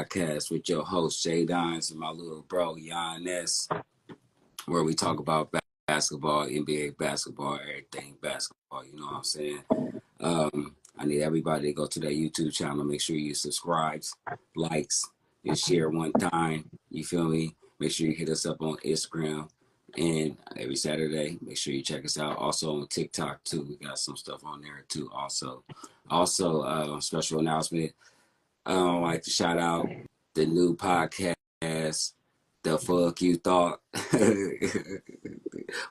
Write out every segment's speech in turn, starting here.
podcast with your host, Jay Dines, and my little bro, Giannis, where we talk about basketball, NBA basketball, everything basketball. You know what I'm saying? I need everybody to go to their YouTube channel. Make sure you subscribe, likes, and share one time. You feel me? Make sure you hit us up on Instagram. And every Saturday, make sure you check us out. Also on TikTok too. We got some stuff on there too. Also, special announcement. I would like to shout out the new podcast, The Fuck You Thought,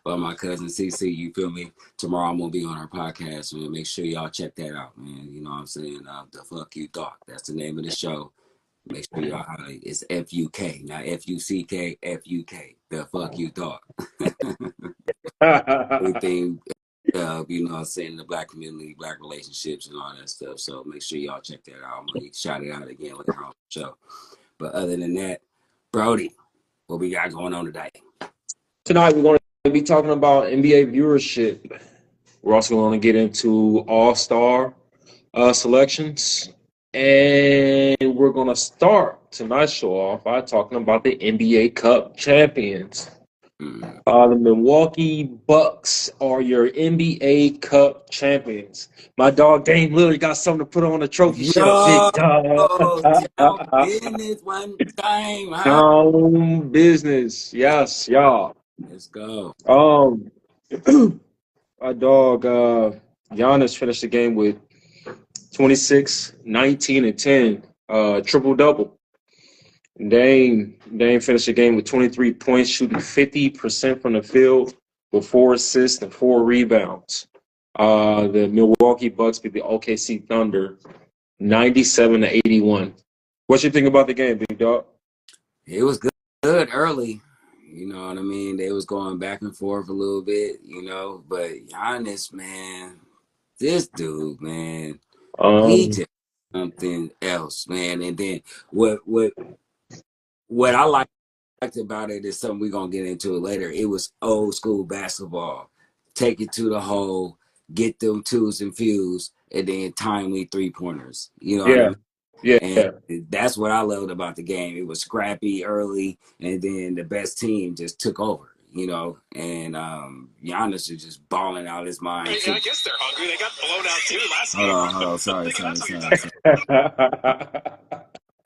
by my cousin CC. You feel me? Tomorrow I'm gonna be on her podcast, man. Make sure y'all check that out, man. You know what I'm saying? The Fuck You Thought. That's the name of the show. Make sure y'all it's FUK, not FUCK, FUK. The Fuck You Thought. Everything. You know what I'm saying, the black community, black relationships, and all that stuff. So make sure y'all check that out. I'm going to shout it out again later on the show. But other than that, Brody, what we got going on today? Tonight, we're going to be talking about NBA viewership. We're also going to get into all-star selections. And we're going to start tonight's show off by talking about the NBA Cup champions. The Milwaukee Bucks are your NBA Cup champions. My dog Dame Lillard got something to put on the trophy shelf. Big dog. Business one time. Business. Yes, y'all. Let's go. My dog Giannis finished the game with 26, 19, and 10. Triple-double. Dame finished the game with 23 points, shooting 50% from the field with 4 assists and 4 rebounds. The Milwaukee Bucks beat the OKC Thunder 97-81. What you think about the game, big dog? It was good early. You know what I mean? They was going back and forth a little bit, you know. But Giannis, man, this dude, man, he just something else, man. And then what I liked about it is something we're going to get into it later. It was old school basketball. Take it to the hole, get them twos and fews, and then timely three-pointers. You know what I mean? Yeah. And that's what I loved about the game. It was scrappy early, and then the best team just took over, you know. And Giannis is just balling out his mind. I guess they're hungry. They got blown out too last game. Hold on. Sorry.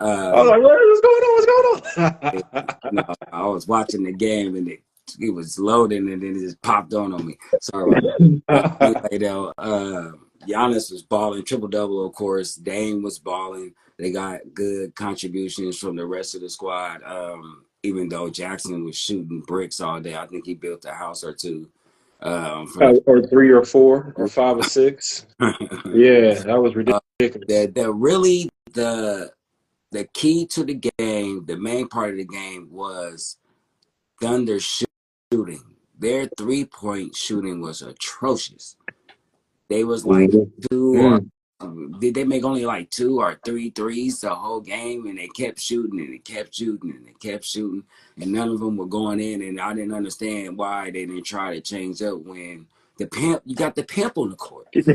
I was like, what's going on? No, I was watching the game and it was loading and then it just popped on me. Sorry about that. Anyway, though, Giannis was balling, triple-double, of course. Dame was balling. They got good contributions from the rest of the squad. Even though Jackson was shooting bricks all day, I think he built a house or two. Or 3 or 4 or 5 or 6. Yeah, that was ridiculous. The key to the game, the main part of the game was Thunder shooting. Their 3-point shooting was atrocious. They was like did they make only like 2 or 3 threes the whole game, and they kept shooting and they kept shooting and they kept shooting, and none of them were going in, and I didn't understand why they didn't try to change up when you got the pimp on the court. When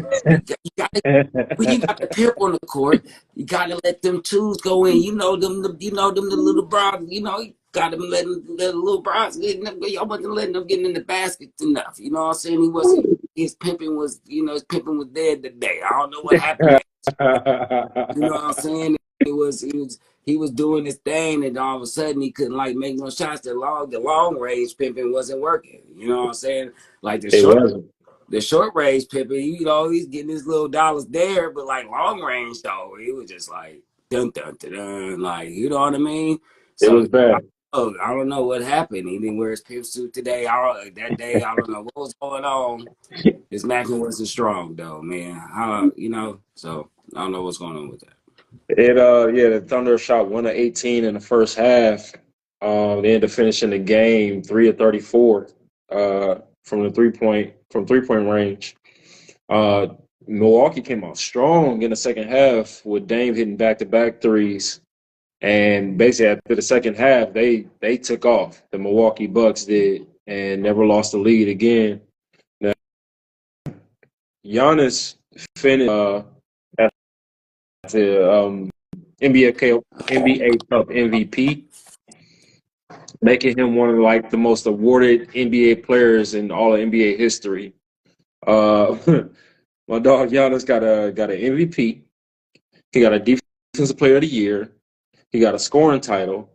you got the pimp on the court, you gotta let them twos go in. You know them the little bros. You know you got them letting the little bros get. Y'all wasn't letting them get in the basket enough. You know what I'm saying? He wasn't. His pimping was dead today. I don't know what happened. You know what I'm saying? He was doing his thing, and all of a sudden he couldn't like make no shots. The long range pimping wasn't working. You know what I'm saying? Like the short range pimping, you know, he's getting his little dollars there, but like long range though, he was just like dun dun dun dun, like, you know what I mean? So it was bad. I don't know what happened. He didn't wear his pimp suit today. That day, I don't know what was going on. His macking wasn't strong though, man. You know, so I don't know what's going on with that. The Thunder shot 1 of 18 in the first half. They ended up finishing the game 3 of 34 from 3-point range. Milwaukee came out strong in the second half with Dame hitting back-to-back threes. And basically after the second half, they took off. The Milwaukee Bucks did, and never lost the lead again. Now, Giannis finished after NBA Cup MVP, making him one of like the most awarded NBA players in all of NBA history. Uh, my dog Giannis got an MVP. He got a Defensive Player of the Year. He got a scoring title.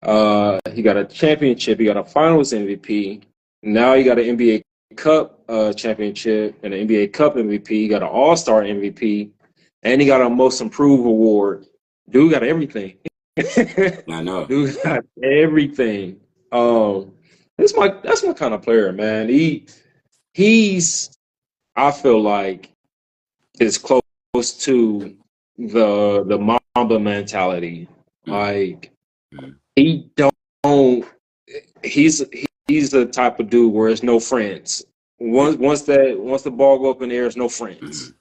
He got a championship. He got a Finals MVP. Now he got an NBA Cup championship and an NBA Cup MVP. He got an All Star MVP, and he got a Most Improved award. Dude got everything. I know. Dude got everything. That's my kind of player, man. He's I feel like is close to the Mamba mentality. Like he don't he's the type of dude where there's no friends. Once the ball go up in the air, there's no friends.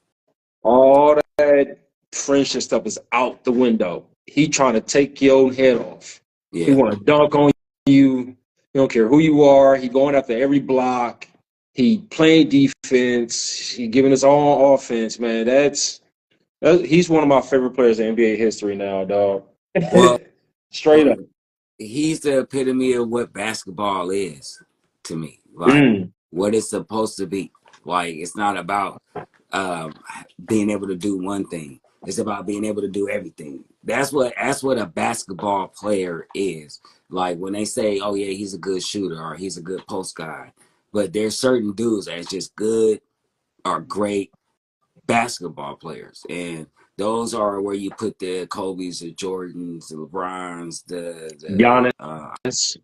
All that friendship stuff is out the window. He trying to take your own head off. Yeah. He want to dunk on you. He don't care who you are. He going after every block. He playing defense. He giving us all offense, man. He's one of my favorite players in NBA history now, dog. Well, Straight up. He's the epitome of what basketball is to me. Like what it's supposed to be. Like it's not about being able to do one thing. It's about being able to do everything. That's what a basketball player is. Like when they say, "Oh yeah, he's a good shooter" or "He's a good post guy," but there's certain dudes that's just good or great basketball players, and those are where you put the Kobe's, the Jordans, the LeBrons, Giannis.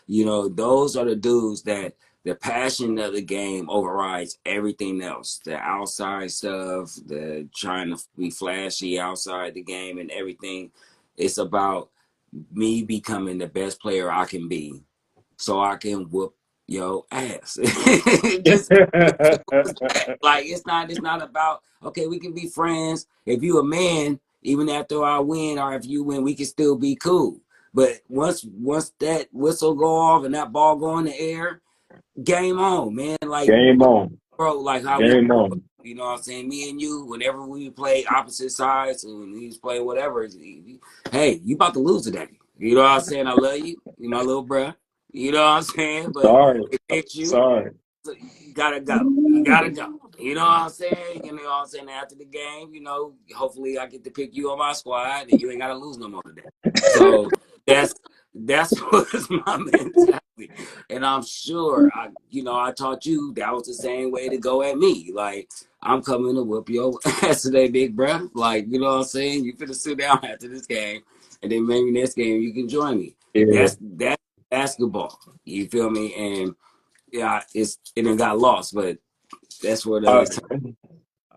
you know, those are the dudes that the passion of the game overrides everything else. The outside stuff, the trying to be flashy outside the game and everything. It's about me becoming the best player I can be so I can whoop your ass. Just like it's not about okay, we can be friends. If you a man, even after I win or if you win, we can still be cool. But once that whistle go off and that ball go in the air, game on, man. Like Game on. bro, like how we Game on. you know what I'm saying? Me and you, whenever we play opposite sides and he's playing whatever, hey, you about to lose today. You know what I'm saying? I love you. You my little bruh. You know what I'm saying? But Sorry. it hits you. Sorry. So you gotta go. You gotta go. You know what I'm saying? You know what I'm saying? After the game, you know, hopefully I get to pick you on my squad and you ain't gotta lose no more today. So that's what's my mentality. And I'm sure I taught you that was the same way to go at me. Like, I'm coming to whoop your ass today, big bruh. Like, you know what I'm saying? You finna sit down after this game and then maybe next game you can join me. Yeah. That's basketball. You feel me? And yeah, it got lost, but that's what I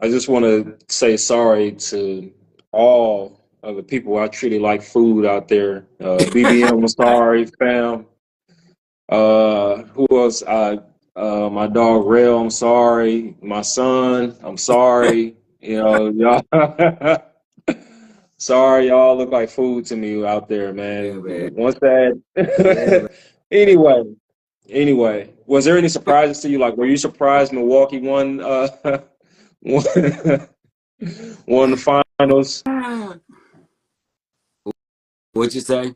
just want to say sorry to all of the people I treated like food out there. BBM, I'm sorry, fam. Who else? My dog Rail, I'm sorry. My son, I'm sorry. You know, y'all. Sorry, y'all look like food to me out there, man. Yeah, man. Once that. Yeah, Anyway, was there any surprises to you? Like, were you surprised Milwaukee won won, won the finals? What you say?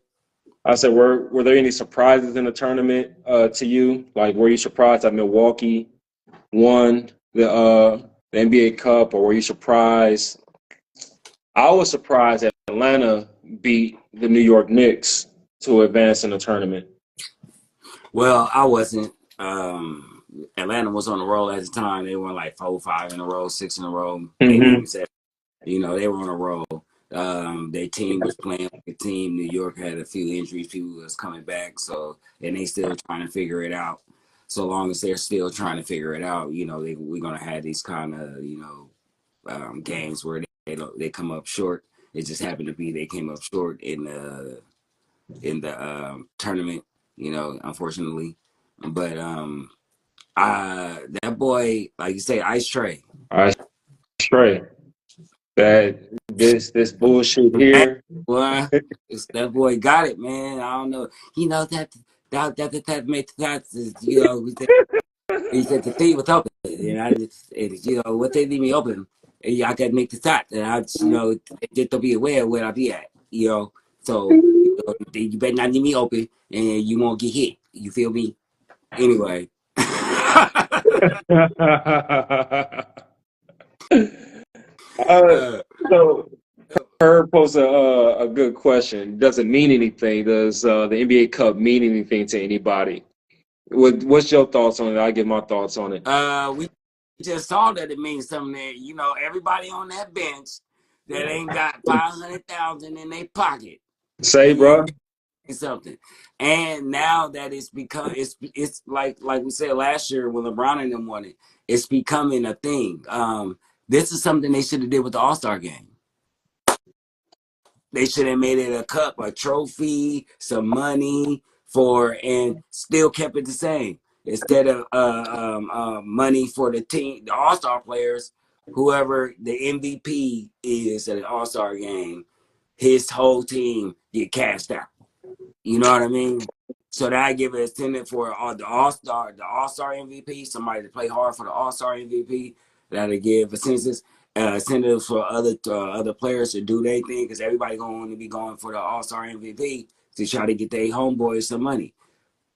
I said, were there any surprises in the tournament to you? Like, were you surprised that Milwaukee won the NBA Cup, or were you surprised? I was surprised that Atlanta beat the New York Knicks to advance in the tournament. Well, I wasn't. Atlanta was on the roll at the time. They won like 4, 5 in a row, 6 in a row, maybe even 7. You know, they were on a roll. Their team was playing like a team. New York had a few injuries. People was coming back, so and they still trying to figure it out. So long as they're still trying to figure it out, you know, we're gonna have these kind of games where they come up short. It just happened to be they came up short in the tournament, you know, unfortunately. But that boy, like you say, Ice Tray. Ice Tray. That this bullshit here. Boy, that boy got it, man. I don't know. He knows that makes that you know. He said the thing was open, and I just you know what they leave me open. I got to make the shot. And I, just to be aware of where I be at, So, you better not leave me open and you won't get hit. You feel me? Anyway. uh, So Herb posed a good question. Does it mean anything? Does the NBA Cup mean anything to anybody? What's your thoughts on it? I'll give my thoughts on it. We just saw that it means something that, everybody on that bench that ain't got 500,000 in their pocket. Say, bro. Something. And now that it's become, it's like we said last year when LeBron and them won it, it's becoming a thing. This is something they should have did with the All-Star game. They should have made it a cup, a trophy, some money and still kept it the same. Instead of money for the team, the All-Star players, whoever the MVP is at an All-Star game, his whole team get cashed out. You know what I mean? So that I give it a incentive for the All-Star MVP, somebody to play hard for the All-Star MVP. That'll give incentives for other players to do their thing, because everybody going to be going for the All-Star MVP to try to get their homeboys some money.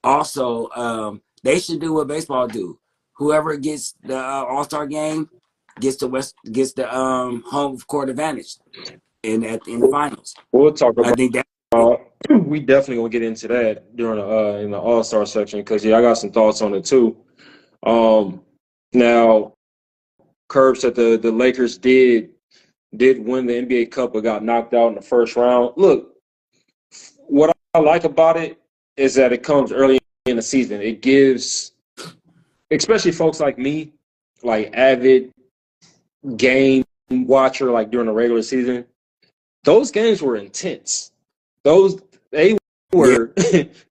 Also, they should do what baseball do. Whoever gets the All-Star game gets the home court advantage in the finals. We'll talk about. I think that. We definitely gonna get into that during in the All-Star section, because I got some thoughts on it too. Now, Curb said the Lakers did win the NBA Cup but got knocked out in the first round. Look, what I like about it is that it comes early in the season. It gives, especially folks like me, like avid game watcher, like during the regular season, those games were intense. They were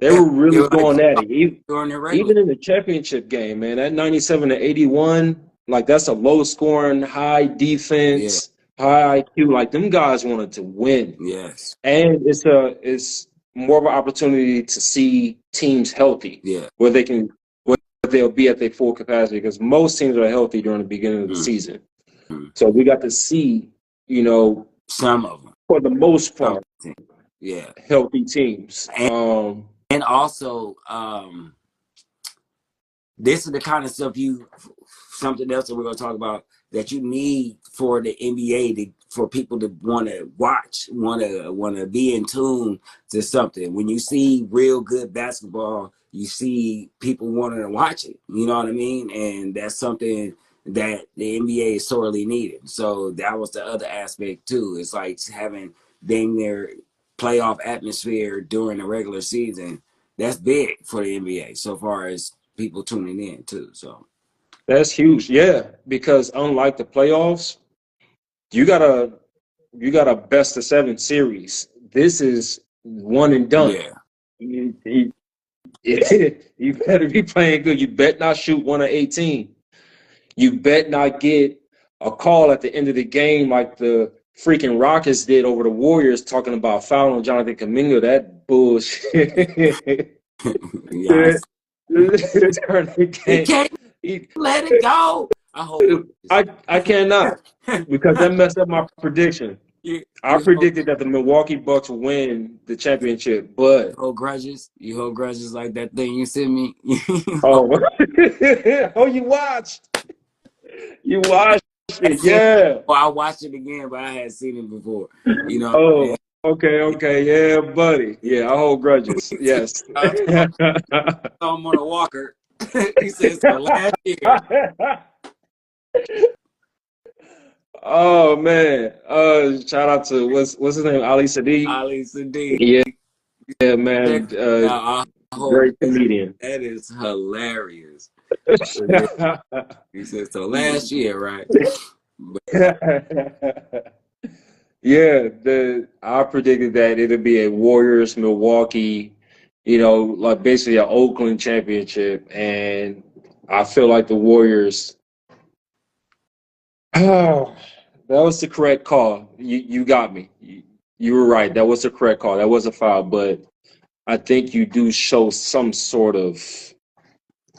really going at it. Even in the championship game, man, that 97-81, like that's a low scoring, high defense, high IQ. Like them guys wanted to win. Yes. And it's more of an opportunity to see teams healthy. Yeah. Where they'll be at their full capacity, because most teams are healthy during the beginning of the season. So we got to see, some of them, for the most part, healthy teams. And also, this is the kind of stuff something else that we're going to talk about that you need for the NBA for people to want to watch, want to be in tune to something. When you see real good basketball, you see people wanting to watch it. You know what I mean? And that's something that the NBA is sorely needed. So that was the other aspect too. It's like having dang near playoff atmosphere during the regular season. That's big for the NBA so far as people tuning in too. So that's huge, because unlike the playoffs, you got a best of 7 series. This is one and done. Yeah. You better be playing good. You bet not shoot 1 of 18. You bet not get a call at the end of the game like the freaking Rockets did over the Warriors, talking about fouling Jonathan Kuminga. That bullshit. Yes. He can't let it go. I cannot, because that messed up my prediction. I predicted that the Milwaukee Bucks would win the championship, but you hold grudges like that thing you sent me. Oh, you watched it, yeah. Well, I watched it again, but I had seen it before. Oh, okay, yeah, buddy. Yeah, I hold grudges. Yes. I'm on a walker. He says the last year. Oh man. Shout out to what's his name? Ali Sadiq. Ali Sadiq. Yeah, man. Great comedian. That is hilarious. He says so last year, right? Yeah, I predicted that it'll be a Warriors Milwaukee, like basically an Oakland championship, and I feel like the Warriors. Oh, that was the correct call. You got me. You were right. That was the correct call. That was a foul, but I think you do show some sort of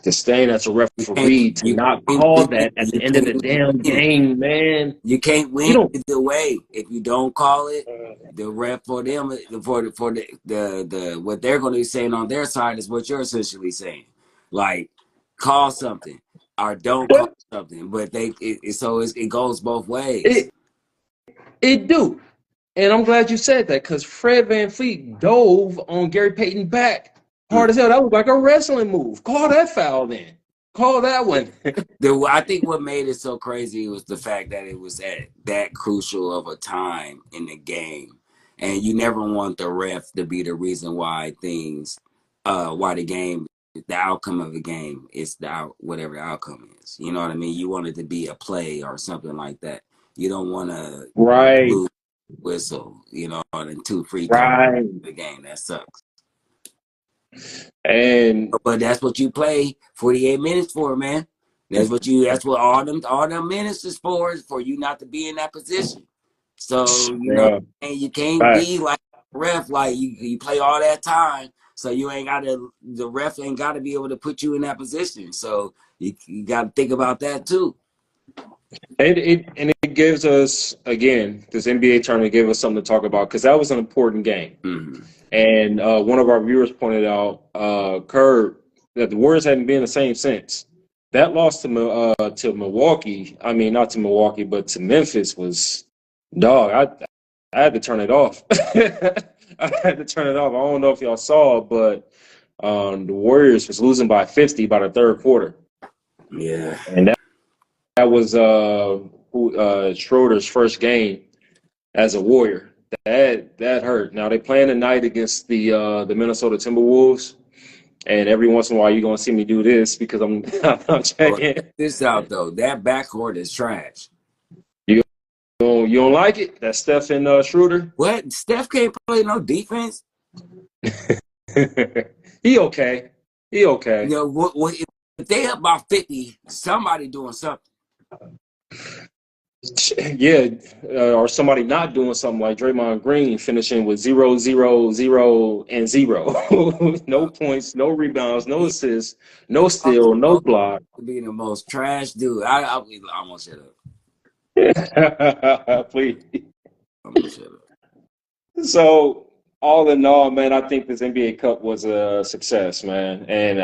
to stand as a You can't referee to you not can't call win. that at You the end of the can't damn win. game, man. You can't You win don't. either way. If you don't call it, the ref for them for the what they're going to be saying on their side is what you're essentially saying, like call something or don't call something. But it goes both ways. It it do, and I'm glad you said that because Fred VanVleet dove on Gary Payton back hard Mm. as hell. That was like a wrestling move. Call that foul then. Call that one. I think what made it so crazy was the fact that it was at that crucial of a time in the game, and you never want the ref to be the reason why why the game, the outcome of the game is whatever the outcome is. You know what I mean? You want it to be a play or something like that. You don't want to Right, lose whistle, and 2 free throws right, in the game. That sucks. and But that's what you play 48 minutes for, man. That's what all them minutes is for you not to be in that position. So, bruh, and you can't fact. be like a ref, like you play all that time. So the ref ain't gotta be able to put you in that position. So you gotta think about that too. It gives us again this NBA tournament gave us something to talk about because that was an important game. Mm-hmm. And one of our viewers pointed out, Curb, that the Warriors hadn't been the same since. That loss to Milwaukee, I mean, not to Milwaukee, but to Memphis was, dog, I had to turn it off. I had to turn it off. I don't know if y'all saw, but the Warriors was losing by 50 by the third quarter. Yeah. And that was Schroeder's first game as a Warrior. That hurt. Now they playing tonight against the Minnesota Timberwolves, and every once in a while you're gonna see me do this because I'm I'm But checking. check this out though. That backcourt is trash. You don't like it? That's Steph and Schroeder. What? Steph can't play no defense? He okay. He okay. What if they up by 50, somebody doing something. Yeah, or somebody not doing something like Draymond Green finishing with 0, 0, 0, and 0. No points, no rebounds, no He assists, no steal, no supposed block. to be the most trash dude. I almost shut up. Please. I'm gonna shut up. So, all in all, man, I think this NBA Cup was a success, man, and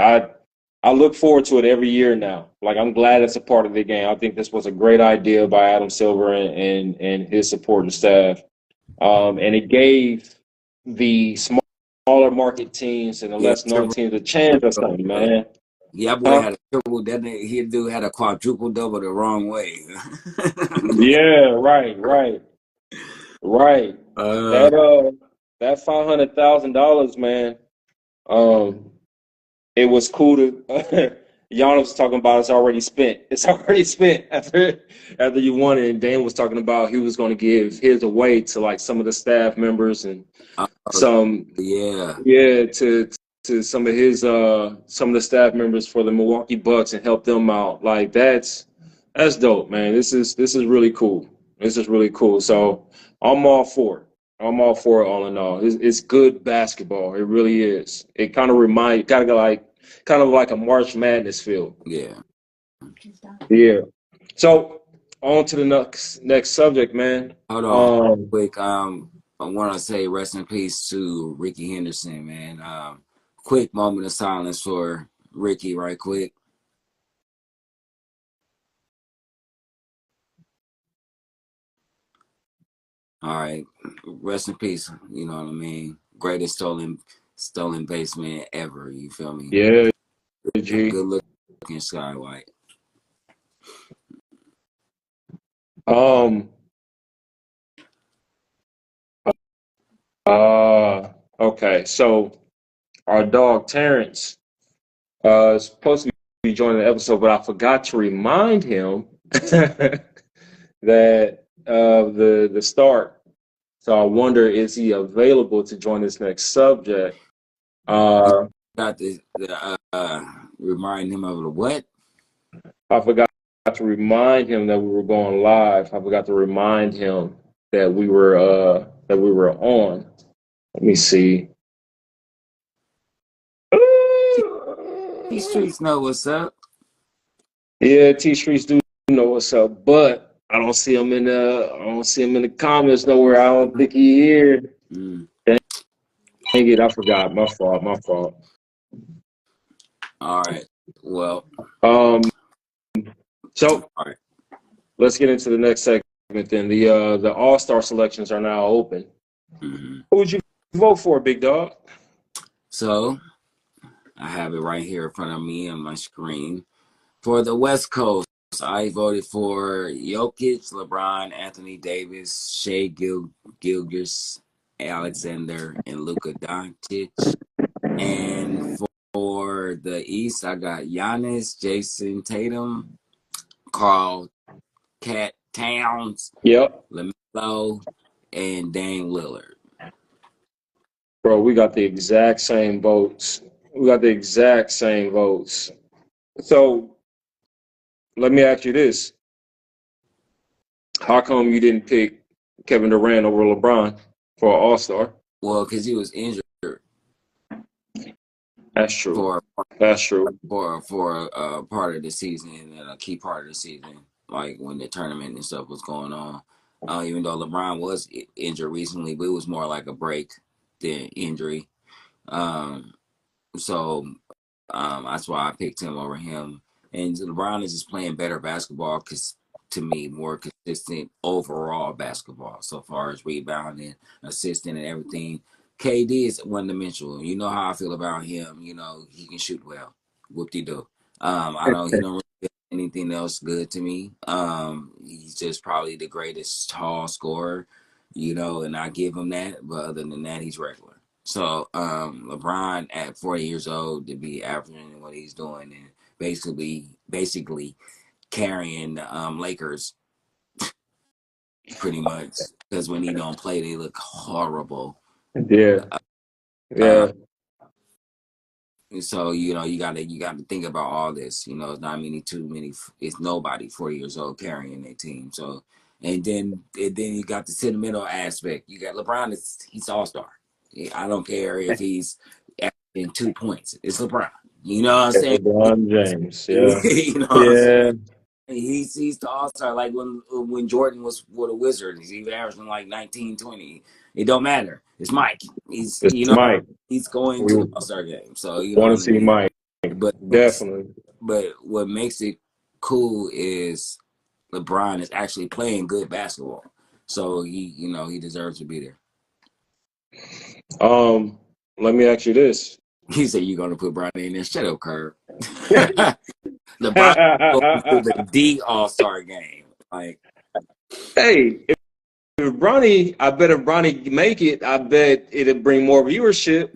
I look forward to it every year now. Like I'm glad it's a part of the game. I think this was a great idea by Adam Silver and his supporting staff, and it gave the smaller market teams and the Yeah, less known teams a chance or something, man. yeah, boy Huh? had a triple. He dude had a quadruple double the wrong way. Yeah, right, right, right. uh, That $500,000, man. Um, it was cool to Giannis was talking about it's already spent. It's already spent after you won it. And Dan was talking about he was going to give his away to like some of the staff members and uh, some yeah, to some of the staff members for the Milwaukee Bucks and help them out. Like that's dope, man. This is really cool. This is really cool. So I'm all for it. I'm all for it. All in all, it's good basketball. It really is. It kind of kind of like a March Madness feel. yeah. Yeah. So on to the next subject, man. Hold on, Um, quick. I want to say rest in peace to Ricky Henderson, man. Quick moment of silence for Ricky, right quick. All right, rest in peace. You know what I mean? Greatest stolen baseman ever. You feel me? yeah, G. Good looking Sky White. Um, okay. So our dog Terrence is supposed to be joining the episode, but I forgot to remind him that the start. So I wonder, is he available to join this next subject? Got to remind him of the what? I forgot to remind him that we were going live. I forgot to remind him that we were on. Let me see. These streets know what's up. Yeah, T Streets do know what's up, but I don't see him in the comments nowhere. I don't think he here. Mm. Dang it, I forgot. My fault. All right. Well, Um, so all right. let's get into the next segment then. The All-Star selections are now open. Mm-hmm. Who would you vote for, big dog? So I have it right here in front of me on my screen. For the West Coast, I voted for Jokic, LeBron, Anthony Davis, Shea Gilgeous, Alexander, and Luka Doncic. And for the East, I got Giannis, Jason Tatum, Carl Cat Towns, Yep. LaMelo, and Dame Lillard. Bro, we got the exact same votes. So let me ask you this. How come you didn't pick Kevin Durant over LeBron for an All-Star? Well, because he was injured That's true. for a part of the season and a key part of the season, like when the tournament and stuff was going on. Even though LeBron was injured recently, but it was more like a break than injury. So that's why I picked him over him. And LeBron is just playing better basketball because, to me, more consistent overall basketball so far as rebounding, assisting, and everything. KD is one dimensional. You know how I feel about him. You know, he can shoot well. Whoop-de-doo. He don't really do anything else good to me. He's just probably the greatest tall scorer, and I give him that. But other than that, he's regular. So LeBron at 40 years old to be averaging what he's doing and basically carrying the Lakers pretty much, because when he don't play, they look horrible. Yeah. Uh, Yeah. so you got to think about all this. It's not it's nobody 40 years old carrying their team. So and then you got the sentimental aspect. You got LeBron. He's all-star. I don't care if he's averaging 2 points. It's LeBron. You know what I'm saying? LeBron James. Yeah. You know what I'm saying? Yeah. He's the all-star. Like when Jordan was for the Wizards, he was averaging like 19, 20. It don't matter. It's Mike. It's Mike. He's going We to the All-Star game. So want to see Mike. But Definitely. what makes it cool is LeBron is actually playing good basketball. So he deserves to be there. Let me ask you this. He said you're gonna put Bronny in there. Shut up, Curb. LeBron going to the D All-Star game. Like, Hey, if Bronny, I bet if Bronny make it, I bet it'll bring more viewership.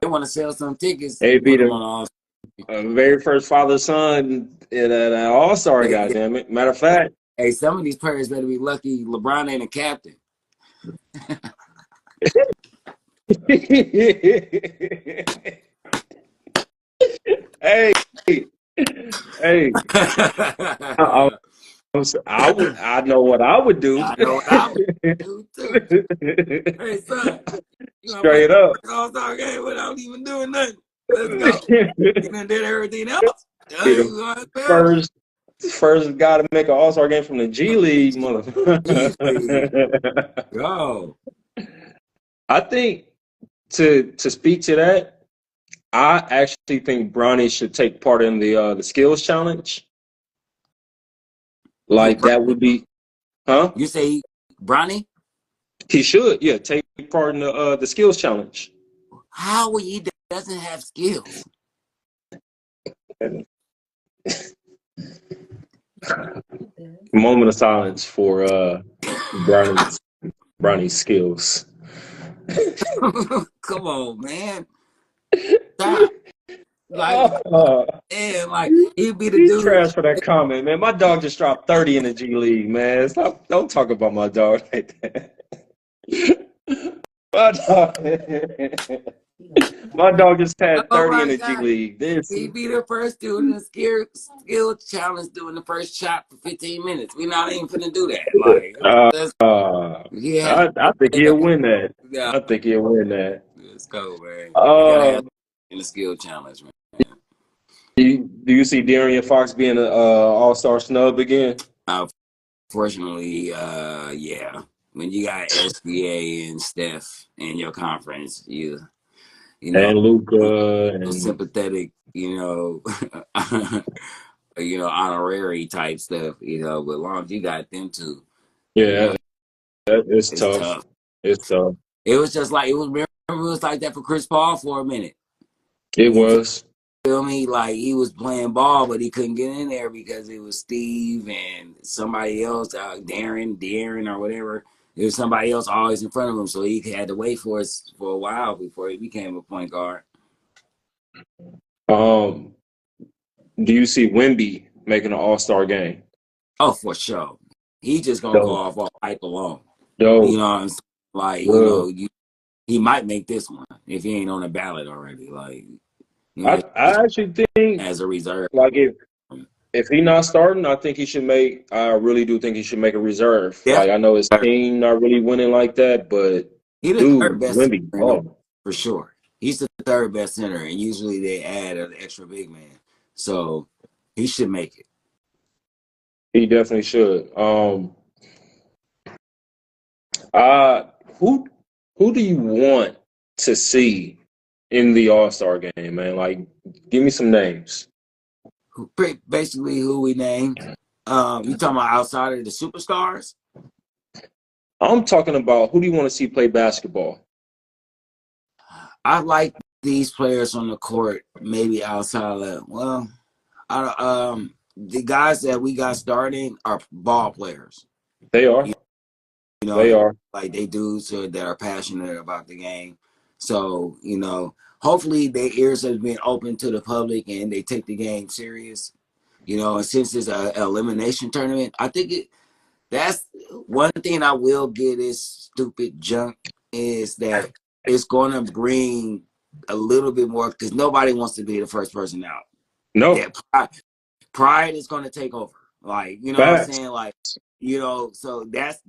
they want to sell some tickets. Hey, Put be them the on All-Star. very first father-son in an All-Star, goddammit. Matter of fact. Hey, some of these players better be lucky LeBron ain't a captain. Hey, hey. I know what I would do. I know what I would do too. Hey, son, Straight up. All-Star game without even doing nothing. Let's go. You done did everything else. First guy to make an All-Star game from the G League, motherfucker. Go. I think to speak to that, I actually think Bronny should take part in the skills challenge. Like that would be, huh? You say Bronny? He should, yeah, take part in the skills challenge. How will he doesn't have skills? Moment of silence for Bronny's skills. Come on, man. Stop. He'd be the dude. Trash for that comment, man. My dog just dropped 30 in the G League, man. Stop, don't talk about my dog like that. My dog just had 30 in the G League. He'd be the first dude in the skill challenge doing the first shot for 15 minutes. We're not even finna do that. I think he'll win that. Yeah. I think he'll win that. Let's go, man. You gotta have in the skill challenge, man. Do you see De'Aaron Fox being an all-star snub again? Fortunately, yeah. When you got SBA and Steph in your conference, you know, And Luca and sympathetic, honorary type stuff, but as long as you got them two, you know, yeah, it's it's tough. tough. It's tough. It was just like remember it was like that for Chris Paul for a minute. It You was. feel me? Like he was playing ball, but he couldn't get in there because it was Steve and somebody else, Darren or whatever. There was somebody else always in front of him, so he had to wait for us for a while before he became a point guard. Um, do you see Wemby making an all-star game? Oh, for sure. He just gonna go No. off all hype alone. You No. know what I'm saying? Like, Well, he might make this one if he ain't on the ballot already. Like, I actually think as a reserve. like if he not starting, I think he should make. I really do think he should make a reserve. Like I know his Definitely. team not really winning like that, but He the third dude, best Wemby, center in the world, oh, for sure. He's the third best center, and usually they add an extra big man. So he should make it. he definitely should. Uh, who who do you want to see in the All-Star game, man? Like, give me some names. Basically, who we named. You talking about outside of the superstars? I'm talking about who do you want to see play basketball? I like these players on the court, maybe outside of the guys that we got starting are ball players. They are. You They know, are. like they dudes that are passionate about the game. So, hopefully their ears have been open to the public and they take the game serious. And since it's an elimination tournament, I think that's one thing I will get is stupid junk is that it's going to bring a little bit more because nobody wants to be the first person out. No. That pride is going to take over. Like, you know what I'm Facts. saying? Like, so that's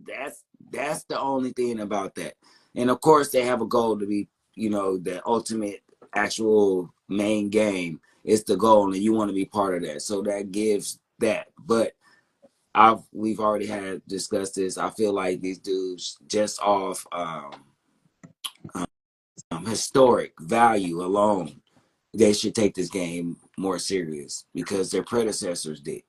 the only thing about that. And of course they have a goal to be, the ultimate actual main game is the goal and you want to be part of that. So that gives that. But we've already had discussed this. I feel like these dudes just off historic value alone, they should take this game more serious because their predecessors did.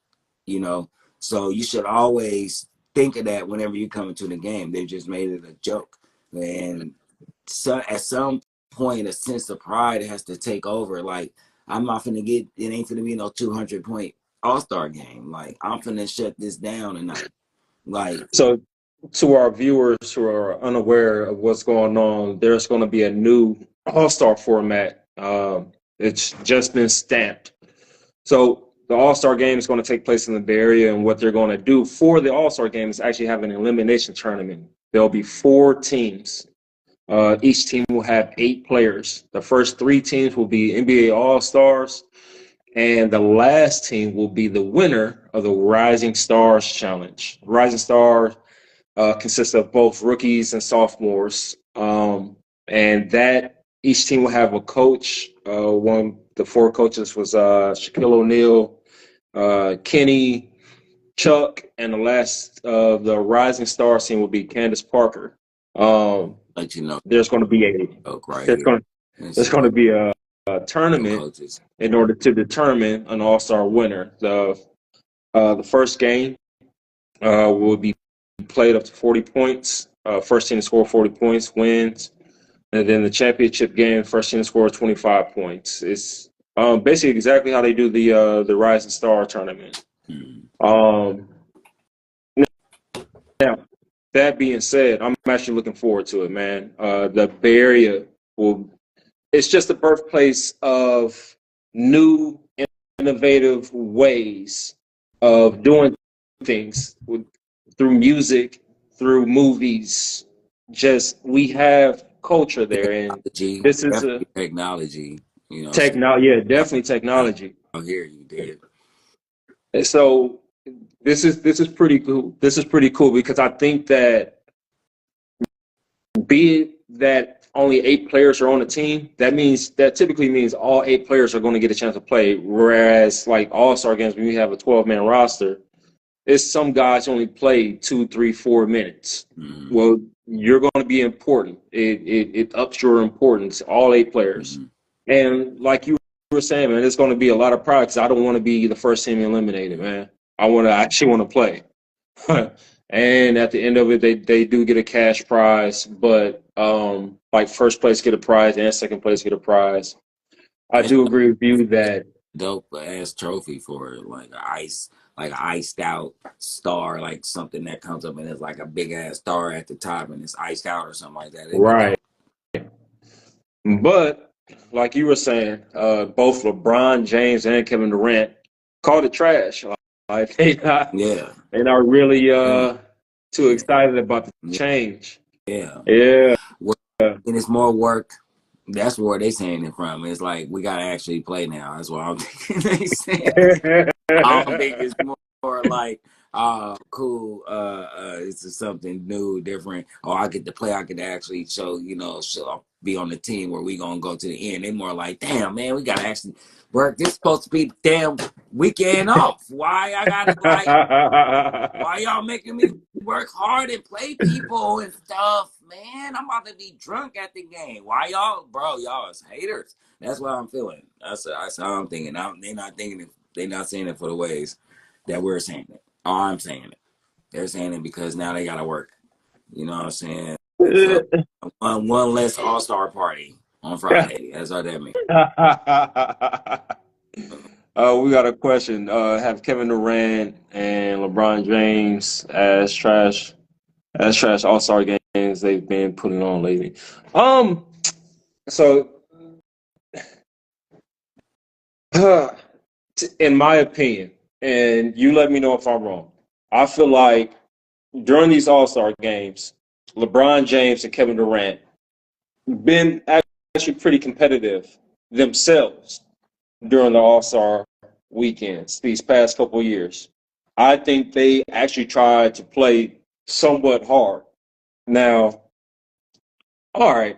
You know, so you should always think of that whenever you come into the game. They just made it a joke, and so at some point, a sense of pride has to take over. Like I'm not gonna get it ain't gonna be no 200-point All-Star game. Like I'm finna shut this down tonight. Like So, to our viewers who are unaware of what's going on, there's going to be a new All-Star format. It's just been stamped. So, the All-Star game is going to take place in the Bay Area, and what they're going to do for the All-Star game is actually have an elimination tournament. There'll be 4 teams. Each team will have 8 players. The first 3 teams will be NBA All-Stars, and the last team will be the winner of the Rising Stars Challenge. Rising Stars consists of both rookies and sophomores, and that each team will have a coach. The 4 coaches was Shaquille O'Neal, Kenny, Chuck, and the last of the Rising Stars team will be Candace Parker. let you know, There's going to be right there's here. going there's going to be a tournament Coaches. in order to determine an All-Star winner. The first game will be played up to 40 points. First team to score 40 points wins. And then the championship game, first team to score 25 points. It's basically exactly how they do the Rising Star tournament. Um, Now, that being said, I'm actually looking forward to it, man. The Bay Area it's just the birthplace of new, innovative ways of doing things through music, through movies. Just we have culture there, and Technology, this is a definitely technology. technology. Yeah, definitely technology. Out here you did. And so this is pretty cool. This is pretty cool because I think that be it that only 8 players are on the team, that typically means all 8 players are going to get a chance to play. Whereas like All-Star games, when you have a 12-man roster, it's some guys only play 2, 3, 4 minutes. Mm-hmm. Well, you're going to be important. It ups your importance. All 8 players, and like you were saying, man, it's going to be a lot of pride because I don't want to be the first team eliminated, man. I actually want to play. And at the end of it, they do get a cash prize, but like first place get a prize and second place get a prize. I do agree with you that dope ass trophy for like an iced out star, like something that comes up and it's like a big ass star at the top and it's iced out or something like that. It'd be right. dope. But like you were saying, both LeBron James and Kevin Durant called it trash. Like they're not really too excited about the change. Yeah. Yeah. And it's more work. That's where they saying it from. It's like we gotta actually play now. That's what I'm thinking. They saying. I don't think it's more like, cool. It's just something new, different. Or I get to play. I get to actually show. Be on the team where we gonna go to the end. They more like, damn man, we gotta actually work. This supposed to be the damn weekend off. Why I gotta why y'all making me work hard and play people and stuff, man? I'm about to be drunk at the game. Why y'all is haters. That's what I'm feeling. That's how I'm thinking. They're not thinking it. They're not saying it for the ways that we're saying it. Oh, I'm saying it. They're saying it because now they gotta work. You know what I'm saying? So one less All-Star party on Friday. That's all that means. We got a question. Have Kevin Durant and LeBron James as trash All-Star games they've been putting on lately? So in my opinion, and you let me know if I'm wrong, I feel like during these All-Star games, LeBron James and Kevin Durant been actually pretty competitive themselves during the All-Star weekends these past couple of years. I think they actually tried to play somewhat hard. Now, all right,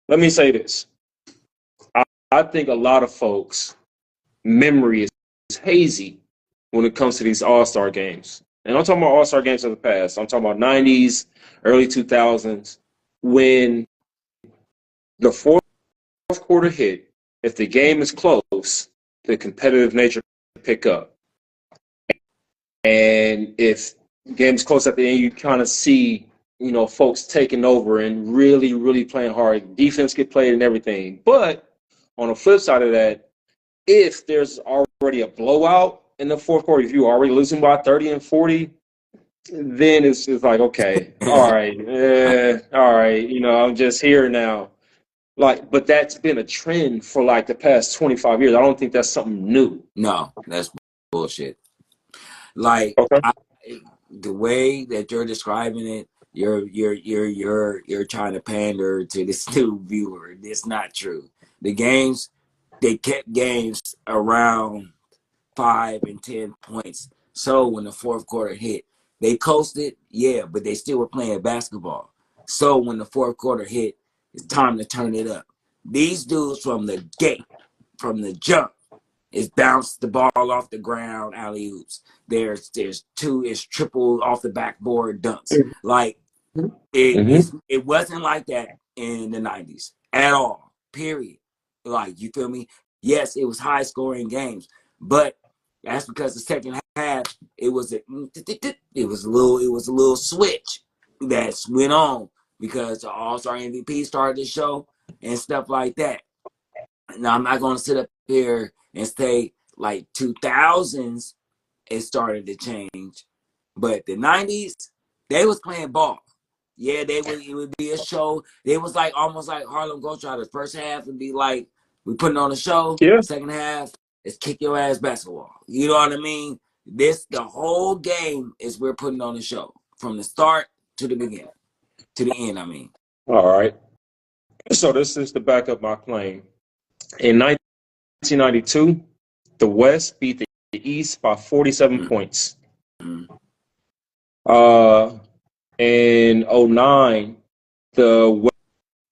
let me say this. I think a lot of folks' memory is hazy when it comes to these All-Star games. And I'm talking about All-Star games of the past. I'm talking about 90s, early 2000s, when the fourth quarter hit, if the game is close, the competitive nature pick up. And if the game's close at the end, you kind of see, folks taking over and really, really playing hard. Defense get played and everything. But on the flip side of that, if there's already a blowout in the fourth quarter, if you're already losing by 30 and 40, then it's like, okay, all right, I'm just here now. But that's been a trend for like the past 25 years. I don't think that's something new. No, that's bullshit. Like the way that you're describing it, you're trying to pander to this new viewer. It's not true. The games, they kept games around 5 and 10 points. So when the fourth quarter hit, they coasted, yeah, but they still were playing basketball. So when the fourth quarter hit, it's time to turn it up. These dudes from the gate, from the jump, is bounced the ball off the ground, alley oops. There's two, it's triple off the backboard dunks. Like it wasn't like that in the 90s at all. Period. Like, you feel me? Yes, it was high scoring games, but that's because the second half it was a little switch that went on because the All-Star MVP started the show and stuff like that. Now I'm not gonna sit up here and say like 2000s it started to change, but the 90s they was playing ball. Yeah, it would be a show. They was like almost like Harlem Globetrotters. The first half would be like we putting on a show. Yeah. Second half is kick your ass basketball. You know what I mean? The whole game is we're putting on a show from the start to the beginning, to the end. I mean. All right. So this is to back up my claim. In 1992, the West beat the East by 47 points. In 2009, The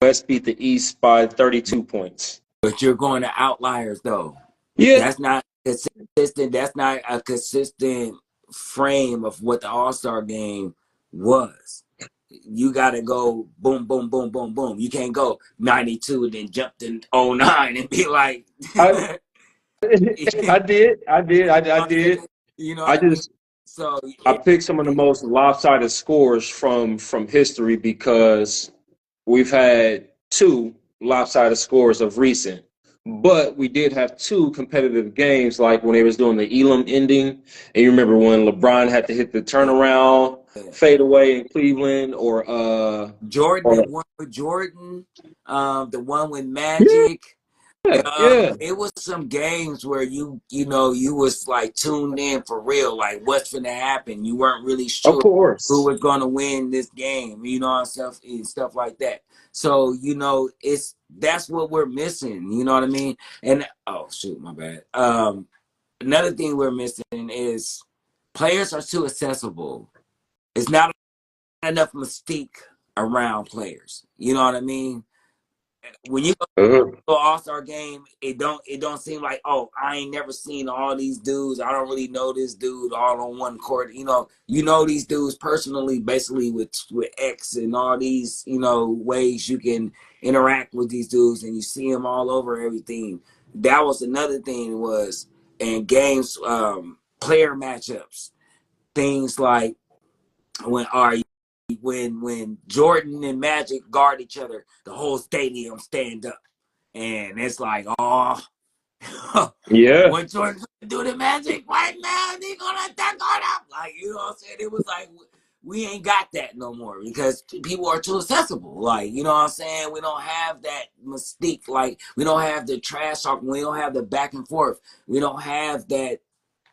West beat the East by 32 points. But you're going to outliers, though. Yeah. That's not consistent. That's not a consistent frame of what the All-Star game was. You got to go boom, boom, boom, boom, boom. You can't go 92 and then jump to 09 and be like, I did. you know I what I mean? just So I picked some of the most lopsided scores from history because we've had 2 lopsided scores of recent, but we did have 2 competitive games, like when they was doing the Elam ending, and you remember when LeBron had to hit the turnaround fade away in Cleveland, or Jordan, the one with Jordan, the one with yeah, Magic. yeah, It was some games where you was like tuned in for real, like what's gonna happen. You weren't really of sure who course. was gonna win this game, and stuff like that. So that's what we're missing. You know what I mean? And oh shoot, my bad. Another thing we're missing is players are too accessible. It's not enough mystique around players. You know what I mean? When you All-Star game, it don't seem like, oh, I ain't never seen all these dudes. I don't really know this dude all on one court. You know these dudes personally, basically with X and all these, ways you can interact with these dudes, and you see them all over everything. That was another thing was in games, player matchups, things like when Jordan and Magic guard each other, the whole stadium stand up. And it's like, oh, Yeah, what Jordan do the Magic right now? They gonna that guard up. Like, you know what I'm saying? It was like we ain't got that no more because people are too accessible. Like, you know what I'm saying? We don't have that mystique. Like, we don't have the trash talk. We don't have the back and forth. We don't have that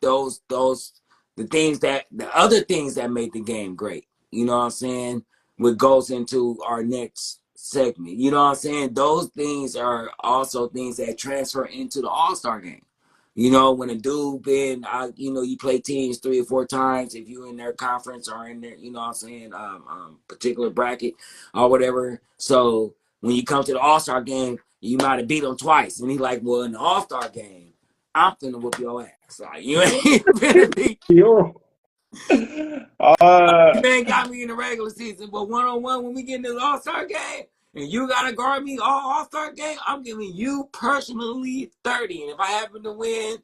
those the other things that made the game great. You know what I'm saying? What goes into our next segment. You know what I'm saying? Those things are also things that transfer into the All-Star game. When a dude you play teams 3 or 4 times if you're in their conference or in their, particular bracket or whatever. So when you come to the All-Star game, you might have beat them twice. And he's like, well, in the All-Star game, I'm finna whoop your ass. Like, you ain't finna beat. yo, You ain't got me in the regular season, but one-on-one when we get into the All-Star game, and you gotta guard me All-Star game, I'm giving you personally 30. And if I happen to win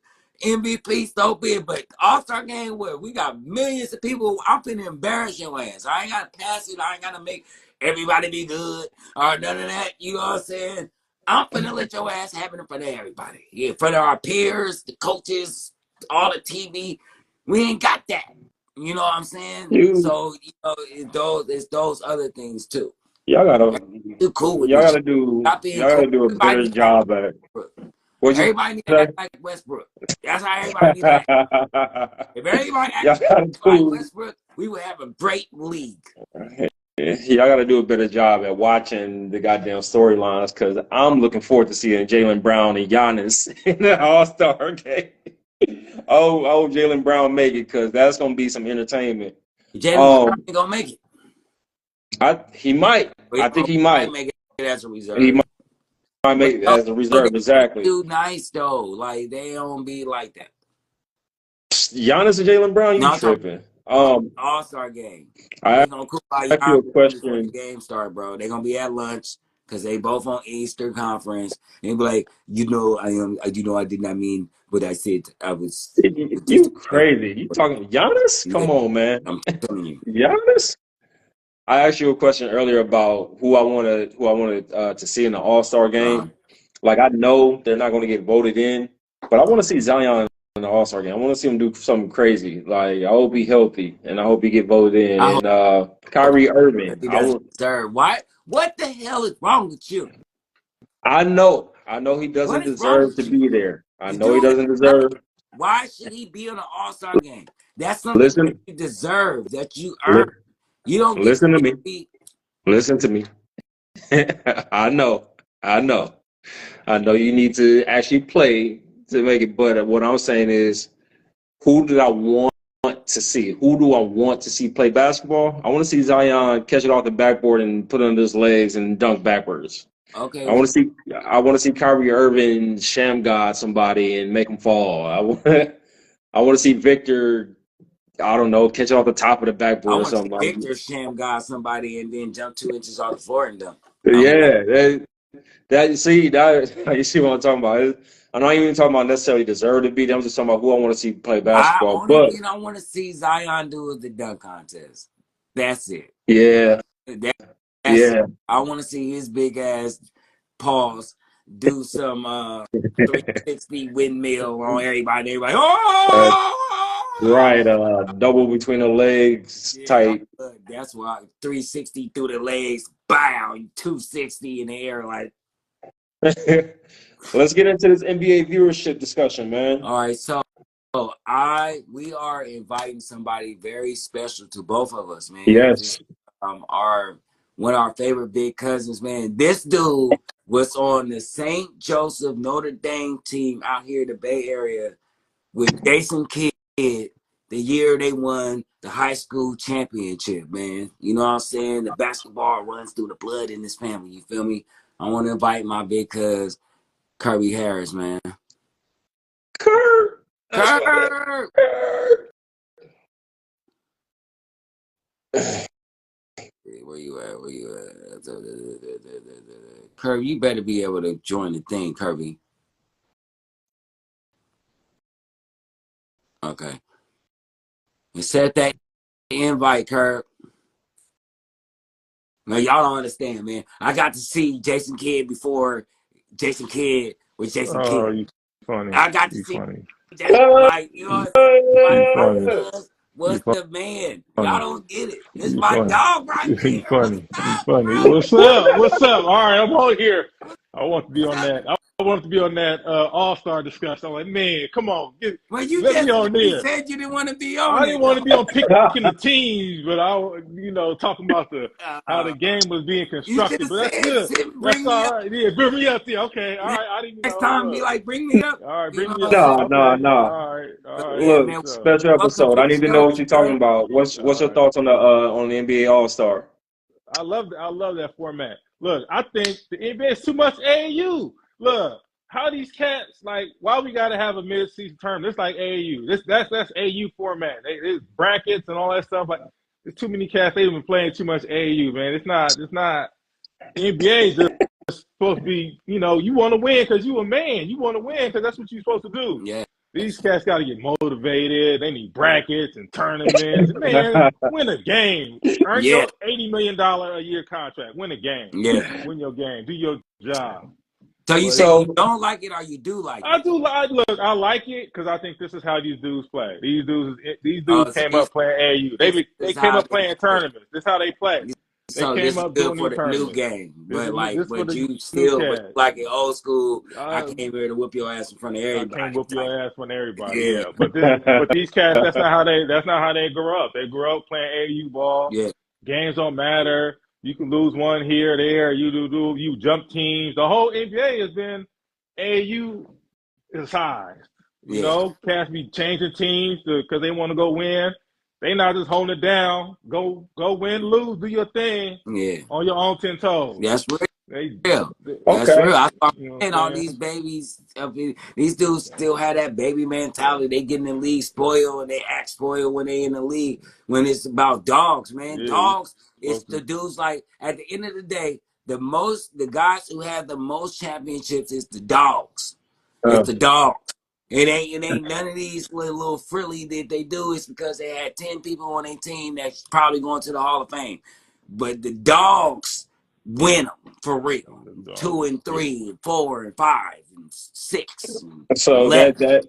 MVP, so be it. But All-Star game where we got millions of people, I'm finna embarrass your ass. I ain't gotta pass it, I ain't gotta make everybody be good or none of that. You know what I'm saying? I'm finna let your ass happen in front of everybody. Yeah, in front of our peers, the coaches, all the TV. We ain't got that. You know what I'm saying? So it's those other things too. y'all Too cool with this shit. Stop being gotta cool. do a Everybody better need to act job at. like Westbrook. What you Everybody need to say? act like Westbrook. That's how everybody need to act. If everybody Y'all acted gotta like do. Westbrook, we would have a great league. Y'all got to do a better job at watching the goddamn storylines because I'm looking forward to seeing Jaylen Brown and Giannis in the All-Star game. Oh, Jaylen Brown make it because that's gonna be some entertainment. Jalen Brown ain't gonna make it. He might. But I think he might. make it as a He reserve. might But make it as a reserve. they Exactly. do nice though. Like they don't be like that. Giannis and Jaylen Brown, you No, I'm talking tripping? All-Star game. I They gonna cook by ask you a Giannis before the question. game start, bro. They gonna be at lunch because they both on Eastern Conference. And be like, I did not mean what I said. I was just You crazy? You talking Giannis? Come on, man. I'm telling you. Giannis? I asked you a question earlier about who I wanted to see in the All-Star game. Like I know they're not going to get voted in, but I want to see Zion in the All-Star game. I want to see him do something crazy. Like I hope he healthy and I hope he get voted in. I And hope Kyrie Irving, he doesn't deserve. Why? What the hell is wrong with you? I know he doesn't What is wrong deserve to with you? be there. I The know he dude has doesn't nothing. deserve. Why should he be on an All-Star game? That's something that Listen, you deserve, that you li- earn. You don't get listen to me. be. Listen to me. I know. I know you need to actually play to make it, but what I'm saying is, who did I want to see? Who do I want to see play basketball? I want to see Zion catch it off the backboard and put it under his legs and dunk backwards. Okay. I want to see Kyrie Irving sham god somebody and make him fall. I want to see Victor, I don't know, catch it off the top of the I backboard or want to see something. Victor sham guy somebody and then jump 2 inches off the floor and dunk. Yeah, you see what I'm talking about. I'm not even talking about necessarily deserve to beat. I'm just talking about who I want to see play basketball. Only But thing I want to see Zion do is the dunk contest. That's it. yeah, That's yeah. it. I want to see his big ass paws do some 360 windmill on everybody. Everybody, Uh, oh! right, double between the legs Yeah, type. that's why 360 through the legs, bow, 260 in the air. Like, Let's get into this NBA viewership discussion, man. all right, so we are inviting somebody very special to both of us, man. This Yes. our one of our favorite big cousins, man. This dude was on the St. Joseph Notre Dame team out here in the Bay Area with Jason Kidd the year they won the high school championship, man. You know what I'm saying? The basketball runs through the blood in this family. You feel me? I want to invite my big cuz Kirby Harris, man. Kurt. Kurt! Where you at? Where you at? Kirby, you better be able to join the thing, Kirby. Okay. And set that invite, Kirby. Now, y'all don't understand, man. I got to see Jason Kidd before Jason Kidd was Jason Oh, Kidd. you funny. I got to You see funny. Jason, like, you know what I'm You saying? Like, funny. was You the man. Y'all funny. don't get it. It's You my funny. dog right You there. What's funny. You up, funny. bro? What's up? What's up? All right, I'm on here. I want to be What's on up? that. I want to be on that All-Star discussion. I'm like, man, come on, Well, you let me just on literally there. said you didn't want to be on I it, didn't want though. to be on picking the teams, but talking about how the Uh, game was being you should constructed. have But that's said, good. bring That's me all up. right. Yeah, bring me up there. Okay, all right. I didn't even Next know. time, be Look, like, bring me up. all right, You bring know me what I'm up. saying? Okay, No. all right. Yeah, Look, man. What's up? special Welcome episode. to I the need to know show, what you're talking sir. about. What's All your right. thoughts on the NBA All Star? I love that format. Look, I think the NBA is too much AAU. Look, how these cats like? Why we got to have a mid-season tournament? It's like AAU. That's AAU format. It's brackets and all that stuff. Like, there's too many cats. They've been playing too much AAU, man. It's not. The NBA is just supposed to be. You want to win because you a man. You want to win because that's what you're supposed to do. Yeah. These cats got to get motivated. They need brackets and tournaments. Man, win a game. Earn Yeah. your $80 million a year contract. Win a game. Yeah. Win your game. Do your job. So you But say you So don't like it or you do like I it? do like. Look, I like it because I think this is how these dudes play. These Oh, dudes so came you up playing AU. this They is came how up they playing do it. tournaments. This is how they play. They So came this is up good doing for these the new tournaments. game, but like, This for but the you new still, but you cats. like it old school. I Uh, came here to whoop your ass in front of I can't everybody. whoop your Type. ass on everybody. Yeah, Yeah, but these cats, that's not how they grew up. They grew up playing AU ball. yeah, Games don't matter. You can lose one here, there. You jump teams. The whole NBA has been AU size. yeah, Cats be changing teams because they want to go win. They not just holding it down. Go win, lose, do your thing yeah. on your own 10 toes. That's They, real. they That's okay. real. I start you know what saying all I'm saying? these babies, these dudes still have that baby mentality. They get in the league spoiled and they act spoiled when they in the league. When it's about dogs, man, Yeah, you dogs. It's supposed the to. dudes like at the end of the day, the guys who have the most championships is the dogs. It's Uh, the dogs. It ain't none of these little frilly that they do. It's because they had 10 people on their team that's probably going to the Hall of Fame. But the dogs win them for real. The 2 dogs. and 3 and 4 and 5 and 6 and so 11.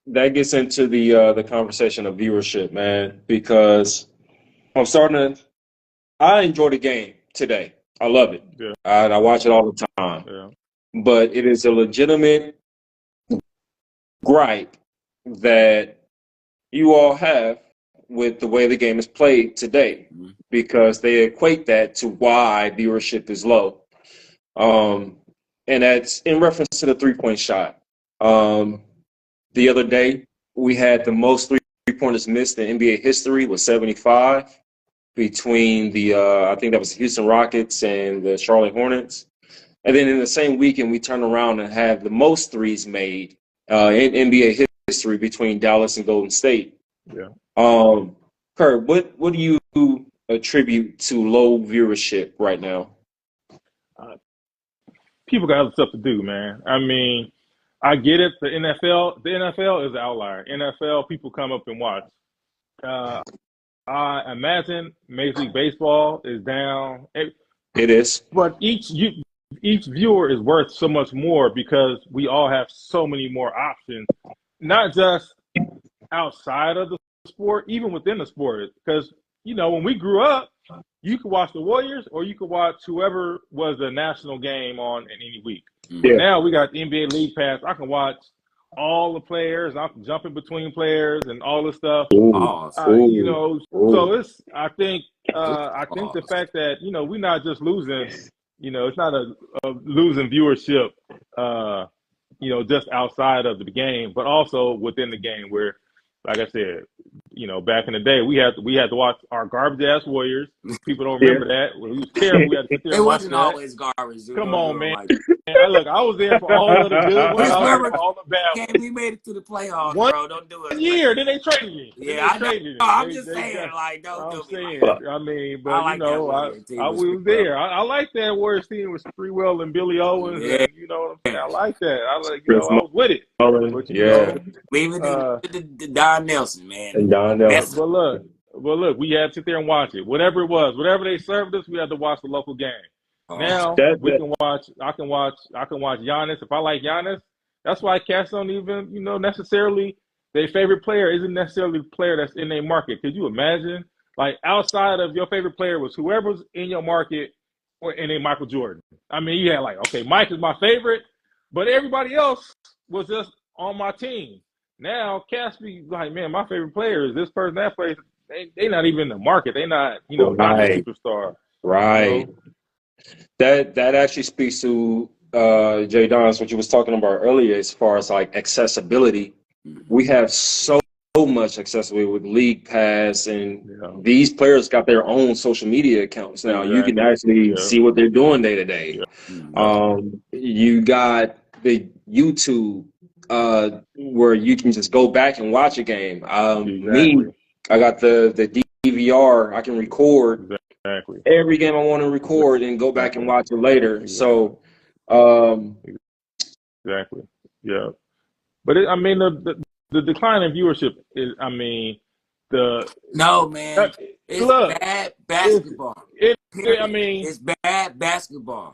that gets into the conversation of viewership, man, because I'm starting to. I enjoy the game today. I love it. Yeah, I watch it all the time. yeah. But it is a legitimate gripe that you all have with the way the game is played today, because they equate that to why viewership is low. And that's in reference to the 3-point shot. The other day, we had the most 3-pointers missed in NBA history was 75 between the I think that was Houston Rockets and the Charlotte Hornets. And then in the same weekend, we turn around and have the most threes made in NBA history between Dallas and Golden State. Yeah. Kurt, what do you attribute to low viewership right now? People got other stuff to do, man. I mean, I get it. The NFL is an outlier. NFL, people come up and watch. I imagine Major League Baseball is down. It is. But each viewer is worth so much more because we all have so many more options, not just outside of the sport, even within the sport. Because, you know, when we grew up, you could watch the Warriors or you could watch whoever was the national game on in any week. Yeah. Now we got the NBA League Pass. I can watch all the players. I can jump in between players and all this stuff. You know, so it's. I think the fact that, you know, we're not just losing. You know, it's not a losing viewership. You know, just outside of the game, but also within the game. Where, like I said, you know, back in the day, we had to watch our garbage ass Warriors. People don't remember that. Well, it was terrible. We had to sit there and watch wasn't that. always garbage. Come on, man. Look, I was there for all of the good ones. I was there for all the bad ones. We made it to the playoffs, One bro. Don't do it. 1 year, then they traded me. Yeah, I know. I'm just saying, like, don't do it. I mean, but, I like you know, I was there. I like that Warriors team with Sprewell and Billy Owens. Yeah. And, you know what I'm saying? I like that. I was with it. But, you know, even the Don Nelson, man. And Don Nelson. But look, we had to sit there and watch it. Whatever it was, whatever they served us, we had to watch the local game. Now we can watch. I can watch Giannis. If I like Giannis, that's why cats don't even, you know, necessarily their favorite player isn't necessarily the player that's in their market. Could you imagine, like, outside of your favorite player was whoever's in your market or in a Michael Jordan? I mean, you had like, okay, Mike is my favorite, but everybody else was just on my team. Now cats be like, man, my favorite player is this person, that player. They not even in the market. They not, you know, not a superstar. Right. You know? That actually speaks to Jay Don's what you was talking about earlier as far as like accessibility. We have so much accessibility with League Pass, and these players got their own social media accounts now. You can actually see what they're doing day to day. You got the YouTube where you can just go back and watch a game. Me, I got the DVR. I can record every game I want to record and go back and watch it later. So, exactly, yeah. But I mean, the decline in viewership is, I mean, no, man, it's bad basketball. It's bad basketball.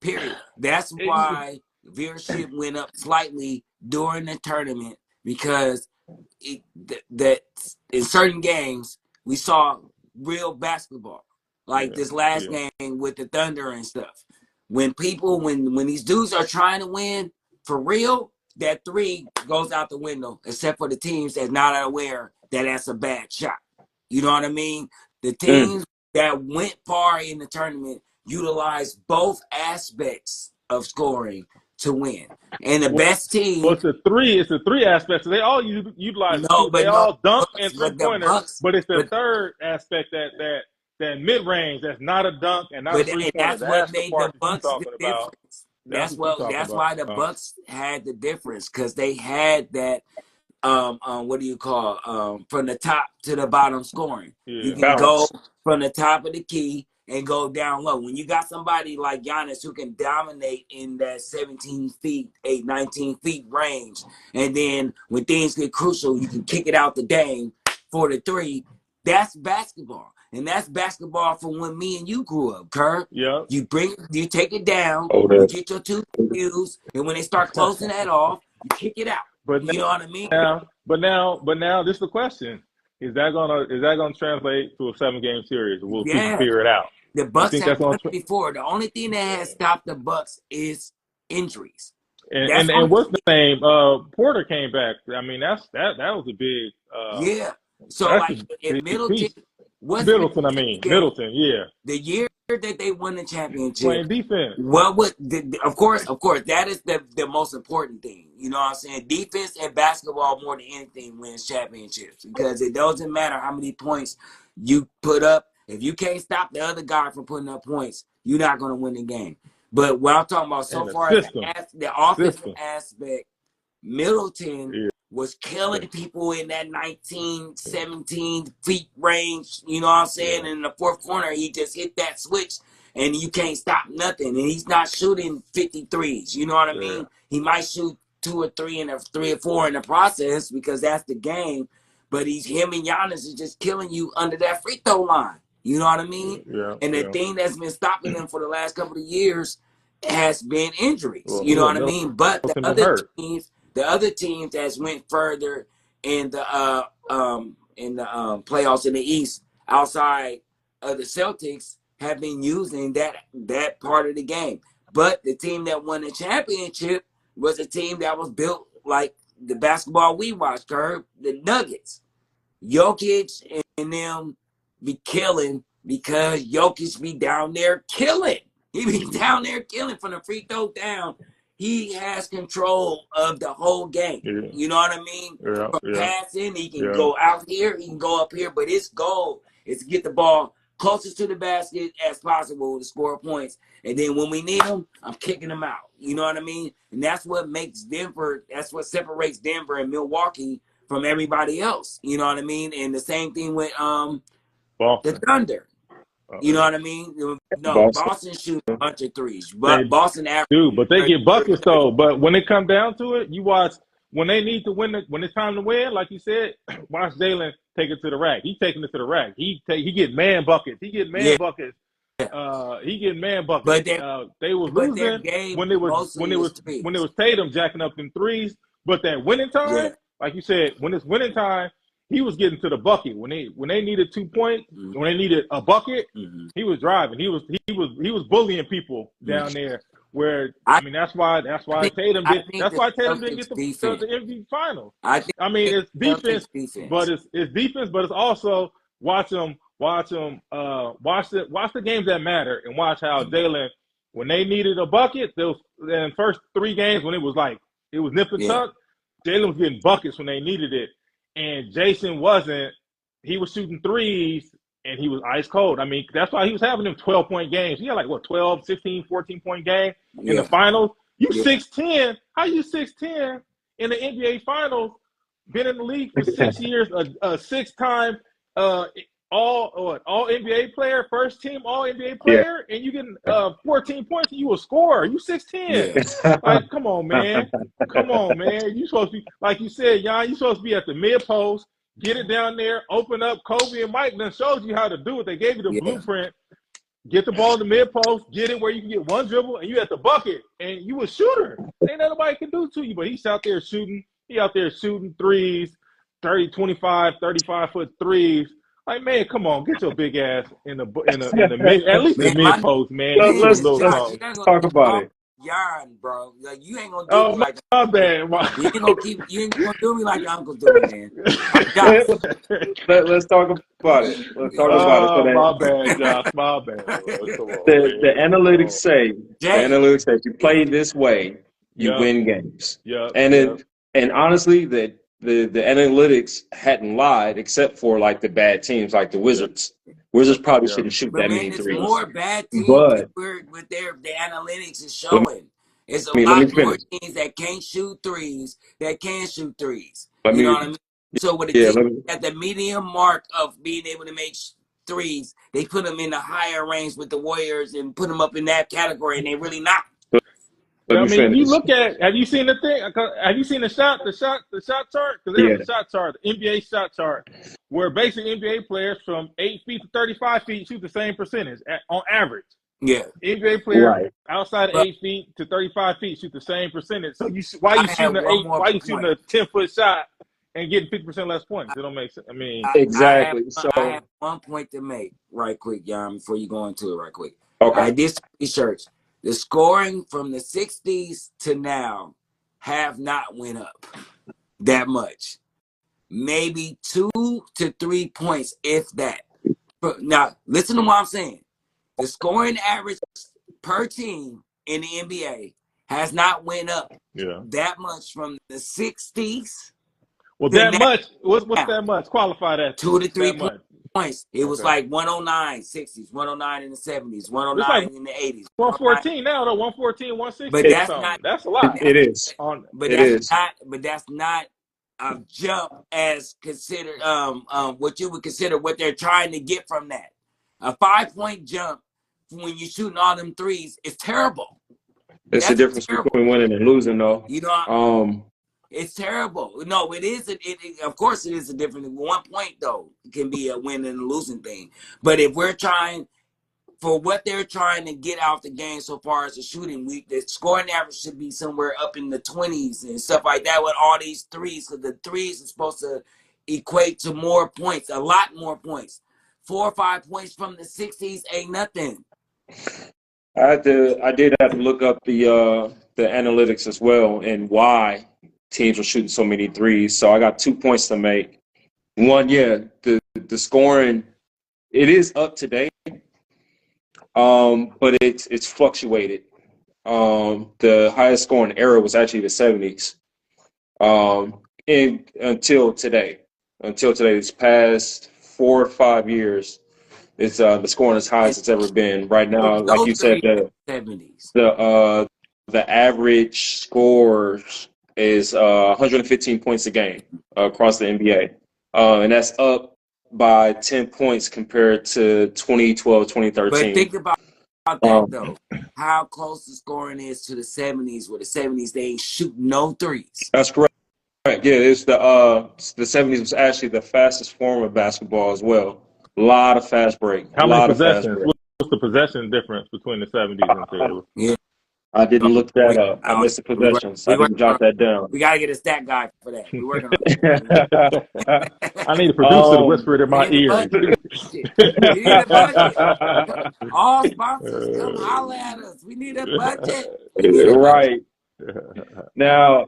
Period. That's why viewership went up slightly during the tournament, because that in certain games we saw real basketball, like this last game with the Thunder and stuff. When these dudes are trying to win for real, that three goes out the window, except for the teams that's not aware that that's a bad shot. You know what I mean? The teams that went far in the tournament utilized both aspects of scoring to win. And the best team. Well, it's the three aspects. They all utilize. They all dunk and 3-pointers. But it's the third aspect that mid range. That's not a dunk and not a 3-pointer. That's what made the Bucks the difference. That's why the Bucks had the difference, because they had that. What do you call from the top to the bottom scoring? You can go from the top of the key and go down low. When you got somebody like Giannis who can dominate in that 17 feet, 19 feet range, and then when things get crucial, you can kick it out the game for the three. That's basketball. And that's basketball from when me and you grew up, Kirk. Yeah. You take it down, you get your two views, and when they start closing that off, you kick it out. But you know what I mean? But now, this is the question: Is that gonna translate to a 7-game series? We'll figure it out. The Bucks have done it before. The only thing that has stopped the Bucks is injuries. And what's the name? Porter came back. I mean, that was a big. So like in Middleton. Middleton, yeah. The year that they won the championship, Playing defense. what would of course that is the most important thing. You know what I'm saying? Defense and basketball more than anything wins championships, because it doesn't matter how many points you put up. If you can't stop the other guy from putting up points, you're not going to win the game. But what I'm talking about so And the far system. as the offensive System. aspect, Middleton Yeah. was killing people in that 19, 17 feet range. You know what I'm saying? Yeah. And in the fourth corner, he just hit that switch, and you can't stop nothing. And he's not shooting 53s. You know what I Yeah. mean? He might shoot 2 or 3 and 3 or 4 in the process, because that's the game. But him and Giannis is just killing you under that free throw line. You know what I mean? Yeah. And the Yeah. thing that's been stopping them for the last couple of years has been injuries. Well, you know yeah, what I mean? But the Middleton been hurt. other teams that went further in the playoffs in the East outside of the Celtics have been using that part of the game. But the team that won the championship was a team that was built like the basketball we watched, Curb, the Nuggets. Jokic and them be killing because Jokic be down there killing. He be down there killing from the free throw down. He has control of the whole game. Yeah. You know what I mean? Yeah. From Yeah. passing, he can Yeah. go out here, he can go up here, but his goal is to get the ball closest to the basket as possible to score points. And then when we need him, I'm kicking him out. You know what I mean? And that's what makes Denver, that's what separates Denver and Milwaukee from everybody else. You know what I mean? And the same thing with the Boston. Thunder. You know what I mean? No, Boston shoots a bunch of threes. But Boston average. Dude, but they get buckets though. But when it comes down to it, you watch when they need to win it, when it's time to win, like you said, watch Jalen take it to the rack. He's taking it to the rack. He get man buckets. He get man buckets. He getting man buckets. But they was losing when it was Tatum jacking up them threes. But that winning time, like you said, when it's winning time, he was getting to the bucket. When they needed 2 points, when they needed a bucket, he was driving. He was bullying people down there. Where that's why Tatum didn't get the MVP finals. It's defense, but it's defense, but it's also watch the games that matter, and watch how Jalen, when they needed a bucket, those in the first 3 games when it was nip and tuck, Jalen was getting buckets when they needed it, and Jason wasn't. He was shooting threes, and he was ice cold. That's why he was having them 12-point games. He had 12, 16, 14-point game in the finals. You 6'10". How you 6'10" in the NBA finals? Been in the league for 6 years, a 6-time all NBA player, first team all NBA player, and you getting 14 points and you a scorer. You 6'10". Come on, man. You supposed to be, like you said, Jan, you supposed to be at the mid post, get it down there, open up. Kobe and Mike done showed you how to do it. They gave you the blueprint. Get the ball in the mid post, get it where you can get one dribble, and you at the bucket, and you a shooter. Ain't nobody can do to you, but he's out there shooting. He out there shooting threes, 30, 25, 35-foot threes. Man, come on, get your big ass in the mid, at least the mid post, man. Let's talk about it. Yarn, bro. You ain't gonna do me like my bad. You ain't gonna do me like your uncle do, man. Let's talk about it. Let's talk about it. My bad, Josh. My bad. The analytics say if you play this way, you win games. Yeah. And honestly, the analytics hadn't lied, except for the bad teams like the Wizards. Wizards probably shouldn't shoot that many threes. There's more bad teams with the analytics is showing. It's a lot more teams that can't shoot threes that can shoot threes. You know what I mean? So with the team at the medium mark of being able to make threes, they put them in the higher range with the Warriors and put them up in that category, and they really not. You look at. Have you seen the thing? Have you seen the shot chart? Because there's a shot chart, the NBA shot chart, where basically NBA players from 8 feet to 35 feet shoot the same percentage on average. Yeah, NBA player outside of 8 feet to 35 feet shoot the same percentage. So why you shooting a 10-foot shot and getting 50% less points? It don't make sense. Exactly. I have 1 point to make right quick, Jan, before you go into it right quick. Okay. I did research. The scoring from the 60s to now have not went up that much. Maybe 2 to 3 points, if that. Now, listen to what I'm saying. The scoring average per team in the NBA has not went up that much from the 60s. Well, that much. What's now. that much? Qualify that. 2 to 3 that points. It was like 109, 60s, 109 in the 70s, 109 like in the 80s. 114 now, though. 114, 160. But that's not. That's a lot. It is. But it that's is. not. But that's not a jump as considered. What you would consider what they're trying to get from that. A 5-point jump when you're shooting all them threes is terrible. It's the difference between winning and losing, though. You know. It's terrible. No, it is. Of course, it is a different. 1 point though can be a win and a losing thing. But if we're trying for what they're trying to get out the game so far as the shooting, the scoring average should be somewhere up in the 20s and stuff like that with all these threes, because the threes are supposed to equate to more points, a lot more points. 4 or 5 points from the 60s ain't nothing. I did have to look up the analytics as well and why teams are shooting so many threes. So I got 2 points to make. One, the scoring, it is up to date, but it's fluctuated. The highest scoring era was actually the 70s, until today. This past 4 or 5 years, it's the scoring as high as it's ever been. Right now, like you said, the 70s. The average scores is 115 points a game across the NBA. And that's up by 10 points compared to 2012, 2013. But think about that, though. How close the scoring is to the 70s, where the 70s, they ain't shooting no threes. That's correct. Yeah, it's the 70s was actually the fastest form of basketball as well. A lot of fast break. How many possessions? What's the possession difference between the 70s and today? Yeah. I didn't look that up. I missed the possessions. I didn't jot that down. We got to get a stat guy for that. We're working on it. I need a producer to whisper it in my ear. We need a budget. All sponsors, come holler at us. We need a budget. Right. Now,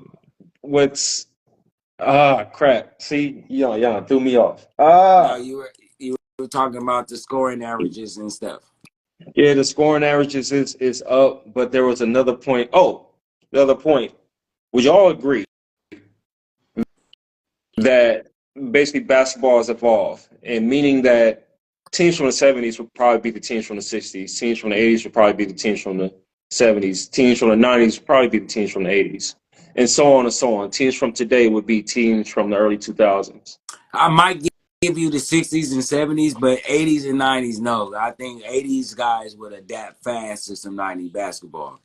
what's crap. See, y'all threw me off. No, you were talking about the scoring averages and stuff. Yeah, the scoring averages is up, but there was another point. Oh, the other point. Would you all agree that basically basketball has evolved, and meaning that teams from the 70s would probably be the teams from the 60s, teams from the 80s would probably be the teams from the 70s, teams from the 90s would probably be the teams from the 80s, and so on and so on. Teams from today would be teams from the early 2000s. I might give you the 60s and 70s, but 80s and 90s, no. I think 80s guys would adapt fast to some 90s basketball.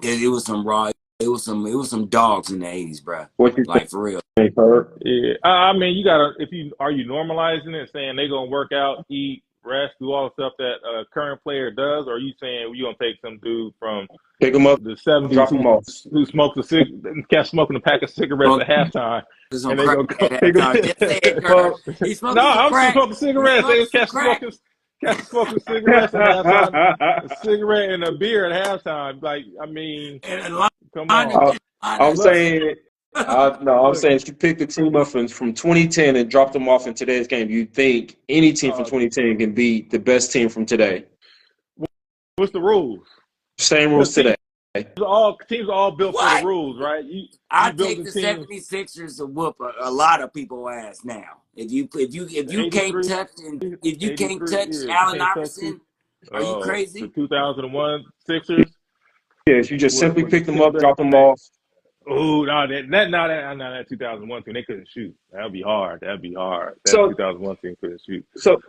It was some raw. It was some dogs in the 80s, bro. Like for real. Yeah, I mean, you gotta. Are you normalizing it, saying they gonna work out, eat, rest, do all the stuff that a current player does, or are you saying you gonna take some dude from pick them up, the 70s, drop them off, who smoked kept smoking a pack of cigarettes at halftime, and they gonna go pick him? He's smoking I'm smoking cigarettes. They catch smoking cigarettes at halftime, a cigarette and a beer at halftime. Like, I mean, come on. I'm saying. I'm saying if you pick the team up from 2010 and drop them off in today's game, you think any team from 2010 can beat the best team from today? What's the rules? Same rules today. Teams are all built for the rules, right? I take the 76ers to whoop a lot of people ass now. If you can't touch Allen Iverson, are you crazy? The 2001 Sixers. Yes, you just simply pick them up, drop them off. Oh, no, that 2001 team, they couldn't shoot. That'd be hard. That 2001 team couldn't shoot. So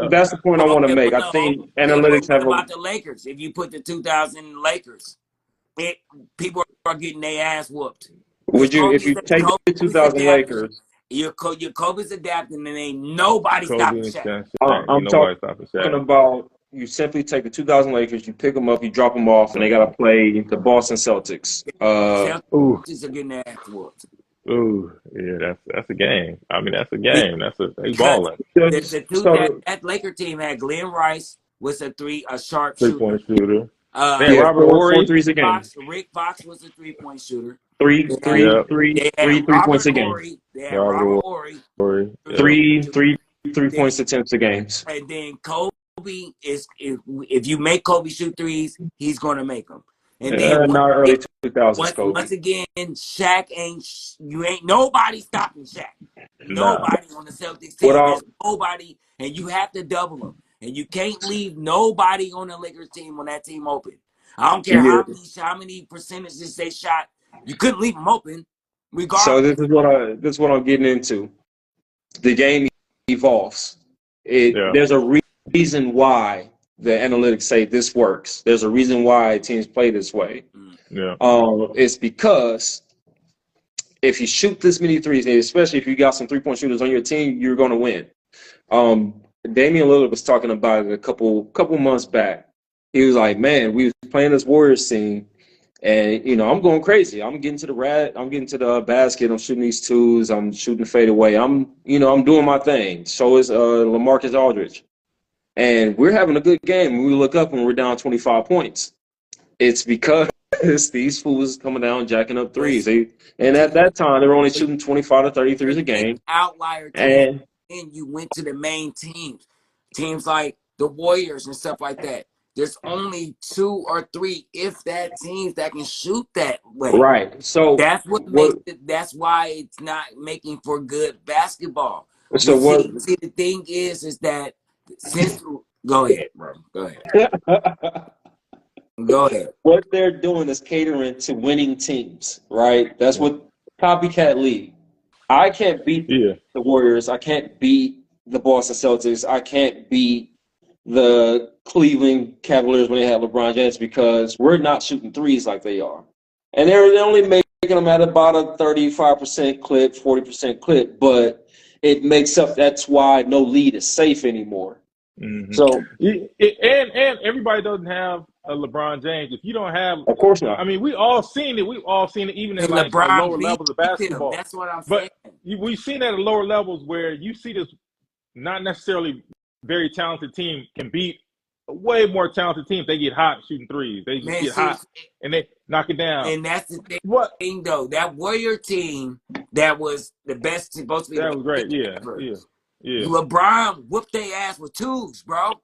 that's the point I want to make. I think analytics have about the Lakers. If you put the 2000 Lakers, people are getting their ass whooped. If you take the 2000 Lakers, your Kobe's adapting, and ain't nobody stopping Shaq. I'm talking about. You simply take the 2000 Lakers, you pick them up, you drop them off, and they got to play the Boston Celtics. Celtics are getting their ass whooped. Ooh, yeah, that's a game. I mean, that's a game. They balling. That Laker team had Glenn Rice was a sharp 3-point shooter. Robert Horry, 4 threes a game. Rick Fox was a 3-point shooter. Three points a game. They had Robert Horry. 3 points attempts a game. And then Kobe is if you make Kobe shoot threes, he's gonna make them. And then Not early 2000s, once Kobe. again, Shaq ain't nobody stopping Shaq. Nah. Nobody on the Celtics What team. I There's nobody, and you have to double them. And you can't leave nobody on the Lakers team when that team open. I don't care yeah. how many percentages they shot. You couldn't leave them open, So regardless. this is what I'm getting into. The game evolves. Yeah. There's a reason why the analytics say this works. There's a reason why teams play this way. Yeah. It's because if you shoot this many threes, and especially if you got some 3-point shooters on your team, you're going to win. Damian Lillard was talking about it a couple months back. He was like, "Man, we was playing this Warriors team, and I'm going crazy. I'm getting to the basket. I'm shooting these twos. I'm shooting fade away. I'm doing my thing. So is LaMarcus Aldridge, and we're having a good game. When we look up and we're down 25 points, it's because these fools coming down jacking up threes. And at that time they were only shooting 25 to 30 threes a game. Outlier teams, And and you went to the main teams like the Warriors and stuff like that. There's only 2 or 3, if that, teams that can shoot that way. right. So that's what makes it. That's why it's not making for good basketball. So what? See, the thing is that since go ahead, bro. Go ahead. Go ahead. What they're doing is catering to winning teams, right? That's what copycat league. I can't beat the Warriors. I can't beat the Boston Celtics. I can't beat the Cleveland Cavaliers when they have LeBron James because we're not shooting threes like they are. And they're only making them at about a 35% clip, 40% clip, but it makes up. That's why no lead is safe anymore. Mm-hmm. So and everybody doesn't have a LeBron James. If you don't have, of course not. I mean, we've all seen it even at like the lower levels of basketball. That's what I'm saying. But we've seen that at lower levels where you see this not necessarily very talented team can beat a way more talented team if they get hot shooting threes. They just get hot and they knock it down. And that's the thing, though. That Warrior team that was the best, supposed to be. That was great. Yeah. LeBron whooped their ass with twos, bro.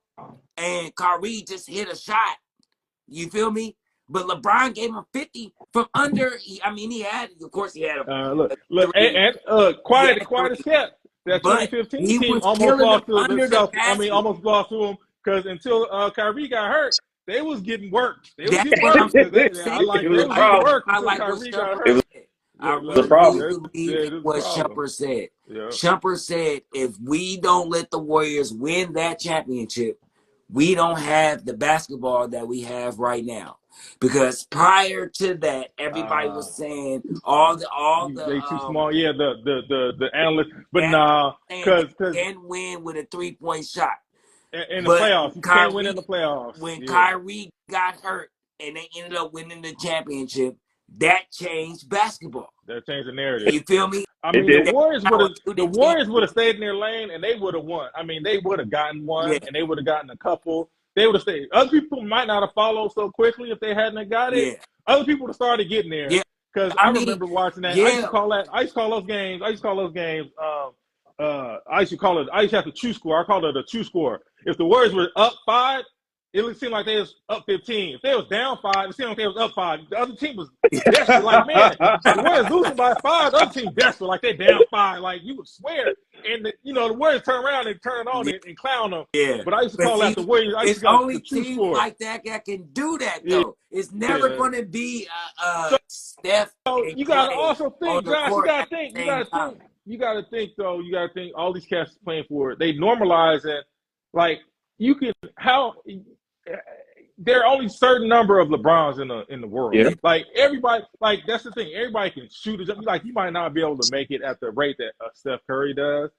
And Kyrie just hit a shot. You feel me? But LeBron gave him 50 from under. He had, of course, he had a look, and quiet as kept. That 2015 team almost lost to themselves. Almost lost to him because until Kyrie got hurt, they was getting worked. They was getting worked. I like Kyrie got hurt. I really believe what Shumpert said. Yeah. Shumpert said, if we don't let the Warriors win that championship, we don't have the basketball that we have right now. Because prior to that, everybody was saying all the they too small. Yeah, the analysts, but because can win with a 3-point shot in the playoffs. You can't win in the playoffs. When Kyrie got hurt and they ended up winning the championship, that changed basketball. That changed the narrative. You feel me? I mean, the Warriors would have stayed in their lane and they would have won. I mean, they would have gotten one and they would have gotten a couple. They would have stayed. Other people might not have followed so quickly if they hadn't got it. Yeah. Other people would have started getting there. Because I remember watching that. I used to call those games. I used to have the true score. I called it a true score. If the Warriors were up 5, it would seem like they was up 15. If they was down 5, it seemed like they was up 5. The other team was desperate, like, man, the Warriors losing by 5. The other team desperate, like they down 5. Like, you would swear. And, the Warriors turn around and turn on and clown them. Yeah. But I used to call that the Warriors. It's only teams like that can do that, though. Yeah. It's never going to be Steph. So you got to also think, Josh, you got to think, though, all these cats playing for it. They normalize it. Like, there are only a certain number of LeBrons in the world. Yeah. Like everybody, like that's the thing. Everybody can shoot it. Like you might not be able to make it at the rate that Steph Curry does,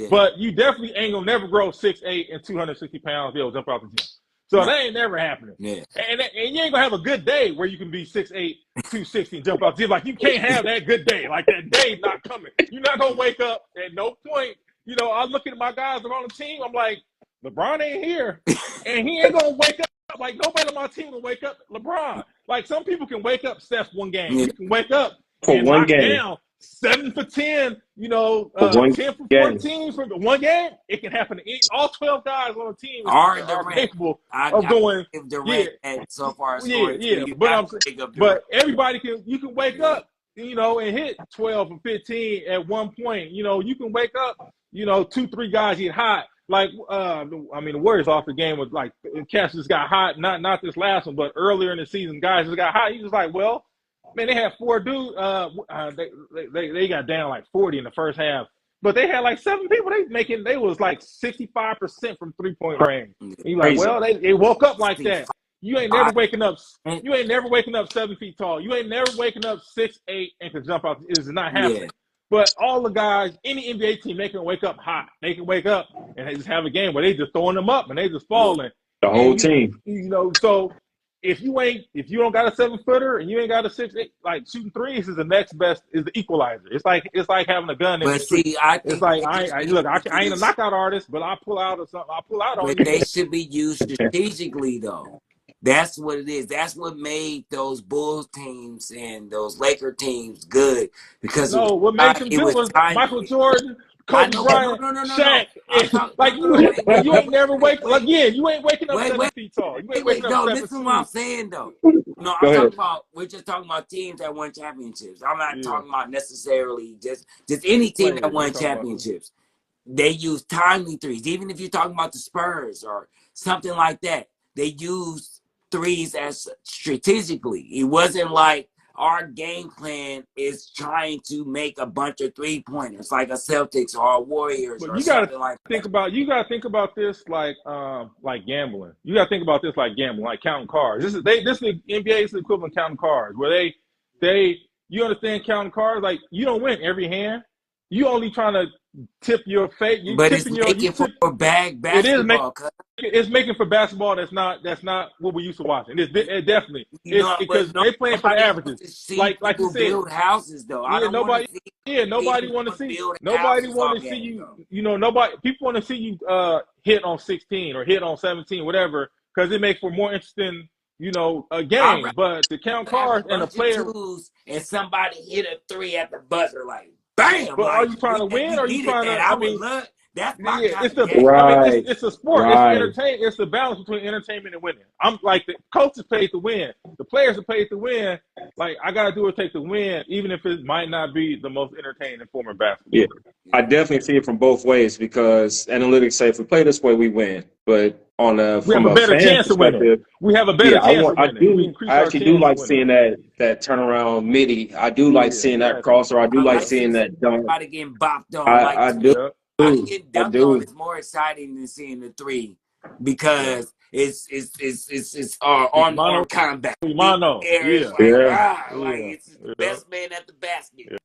but you definitely ain't gonna never grow 6'8" and 260 pounds. Be able to jump out the gym. So that ain't never happening. Yeah. And you ain't gonna have a good day where you can be 6'8", 260 and jump out the gym. Like you can't have that good day. Like that day's not coming. You're not gonna wake up at no point. I look at my guys around the team. I'm like, LeBron ain't here, and he ain't gonna wake up. Like nobody on my team will wake up LeBron. Like some people can wake up Steph one game. You can wake up for one game. Down 7 for 10, 10 for game. 14 from the one game. It can happen to all 12 guys on the team Or are Durant. capable I of going. give Durant that so far scoring too. Yeah. You But got to pick up Durant. but everybody you can wake up, and hit 12 or 15 at one point. You can wake up, 2-3 guys get hot. Like, the Warriors off the game was like, cats just got hot. Not this last one, but earlier in the season, guys just got hot. You just like, well, man, they had 4 dudes. They got down like 40 in the first half, but they had like 7 people. They was like 65% from 3-point range. And you like, well, they woke up like that. You ain't never waking up. You ain't never waking up 7 feet tall. You ain't never waking up 6'8" and can jump out. It's not happening. Yeah. But all the guys, any NBA team, they can wake up hot. They can wake up and they just have a game where they just throwing them up and they just falling. The whole team. So if you don't got a 7-footer and you ain't got a 6'8", like shooting threes is the next best, is the equalizer. It's like having a gun in the street. See, I think it's like I ain't a knockout artist, but I pull out or something. I pull out on you. But they should be used strategically, though. That's what it is. That's what made those Bulls teams and those Laker teams good. Because what made them good was Michael Jordan, Kobe Bryant, Shaq. You ain't never waking up. Again, you ain't waking up 7 feet tall. You ain't waking up 7 listen to what I'm saying, though. No, we're just talking about teams that won championships. I'm not talking about necessarily just any team that won championships. They use timely threes. Even if you're talking about the Spurs or something like that, they use threes as strategically. It wasn't like our game plan is trying to make a bunch of 3-pointers like a Celtics or a Warriors or something like that. You gotta think about this like gambling. You gotta think about this like gambling, like counting cards. This is the NBA is the equivalent of counting cards, where you understand counting cards, like you don't win every hand. You only trying to tip your fate. But it's making for basketball. It's making for basketball. That's not what we used to watching. It definitely because they playing for the averages. Like you said, build houses though. Nobody want to see. Nobody want to see you. People want to see you hit on 16 or hit on 17, whatever, because it makes for more interesting. A game. But to count cards and a player and somebody hit a 3 at the buzzer, like bam. But are you trying to win? Or are you trying to? That's my it's a sport. Right. It's entertainment. It's the balance between entertainment and winning. I'm like, the coaches paid to win. The players are paid to win. Like, I got to do what it takes to win, even if it might not be the most entertaining form of basketball. Yeah, I definitely see it from both ways, because analytics say if we play this way, we win. But we have a better chance of winning. We have a better chance of winning. I actually do like seeing that turnaround midi. I do like seeing that crosser. I do like seeing that dunk. Everybody getting bopped on. I do. Getting dunked on is more exciting than seeing the 3, because it's on combat. It's the best man at the basket.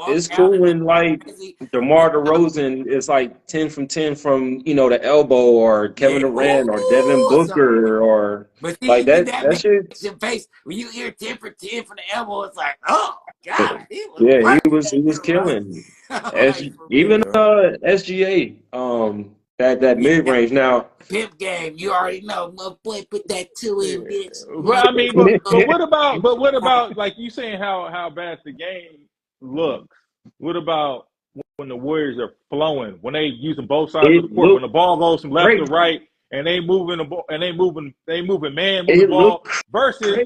It's cool when like DeMar DeRozan is like 10 from 10 from the elbow, or Kevin Durant or Devin Booker or like that. That shit. Your face when you hear 10 for 10 from the elbow, it's like, oh God. He was killing. Even SGA, that mid range now. Pimp game, you already know, my boy, put that 2 in, bitch. But what about like you saying how bad the game looks? What about when the Warriors are flowing, when they using both sides of the court, when the ball goes from left to right, and they moving the ball, and they moving man with the ball versus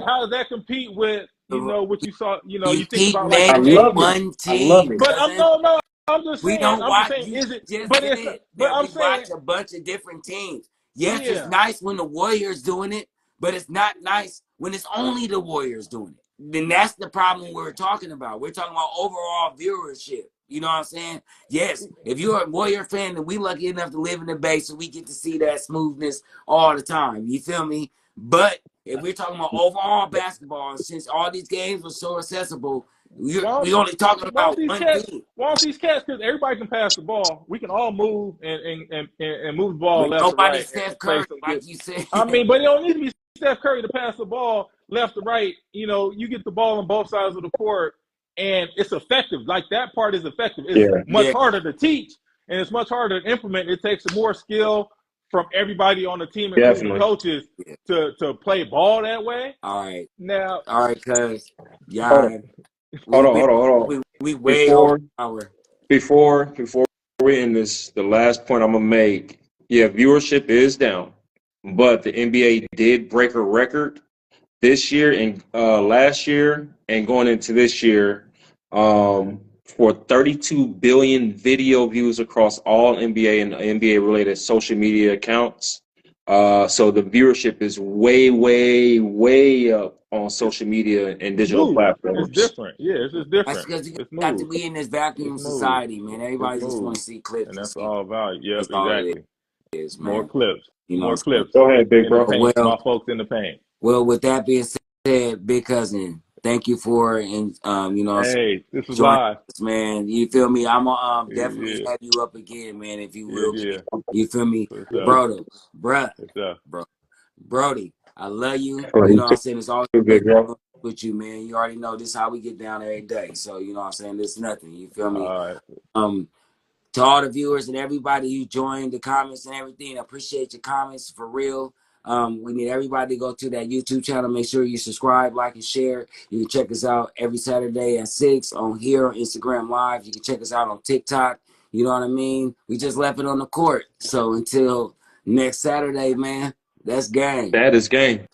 how does that compete with what you saw? You think about like one team. But I'm just saying. We don't watch. I'm saying, watch a bunch of different teams. Yes, it's nice when the Warriors doing it, but it's not nice when it's only the Warriors doing it. Then that's the problem we're talking about. We're talking about overall viewership. You know what I'm saying? Yes, if you're a Warrior fan, then we lucky enough to live in the Bay, so we get to see that smoothness all the time. You feel me? But if we're talking about overall basketball, since all these games were so accessible, we only talking about one team. Why these cats? Because everybody can pass the ball. We can all move and move the ball left to right. Nobody Steph Curry, like you said. But it don't need to be Steph Curry to pass the ball left to right. You get the ball on both sides of the court, and it's effective. Like, that part is effective. It's much harder to teach, and it's much harder to implement. It takes more skill from everybody on the team, including the Definitely. coaches, to play ball that way. All right. Now, All right, cuz. Hold Yeah. on. Hold on. Hold on. Hold on. We way over Before our. before we end this, the last point I'm gonna make. Yeah, viewership is down, but the NBA did break a record this year and last year and going into this year for 32 billion video views across all NBA and NBA related social media accounts. So the viewership is way, way, way up on social media and it's digital moved. It's platforms. different. Yeah, it's just That's different. because you It's got to moved. be in this It's vacuum moved. society, man. It's Everybody just want moved. to see clips And and that's see. all value. Yep, That's all it exactly. is, More man. clips. You know More what I'm saying? clips Go ahead, big in the bro. paint. Well, My folks in the paint. well, with that being said, big cousin, thank you for and you know what I'm saying, Hey, this is joining live. us, man. You feel me? I'm gonna definitely Yeah, have you up again, man, if you yeah, will yeah. be. You feel me? What's up? Bro, What's up? Brody, I love you. All right, You you know what I'm too, saying? It's always big bro. with you, man. You already know this is how we get down every day. So, you know what I'm saying? This is nothing. You feel me? All right. To all the viewers and everybody who joined the comments and everything, I appreciate your comments for real. We need everybody to go to that YouTube channel. Make sure you subscribe, like, and share. You can check us out every Saturday at 6 on here on Instagram Live. You can check us out on TikTok. You know what I mean? We just left it on the court. So until next Saturday, man, that's game. That is game.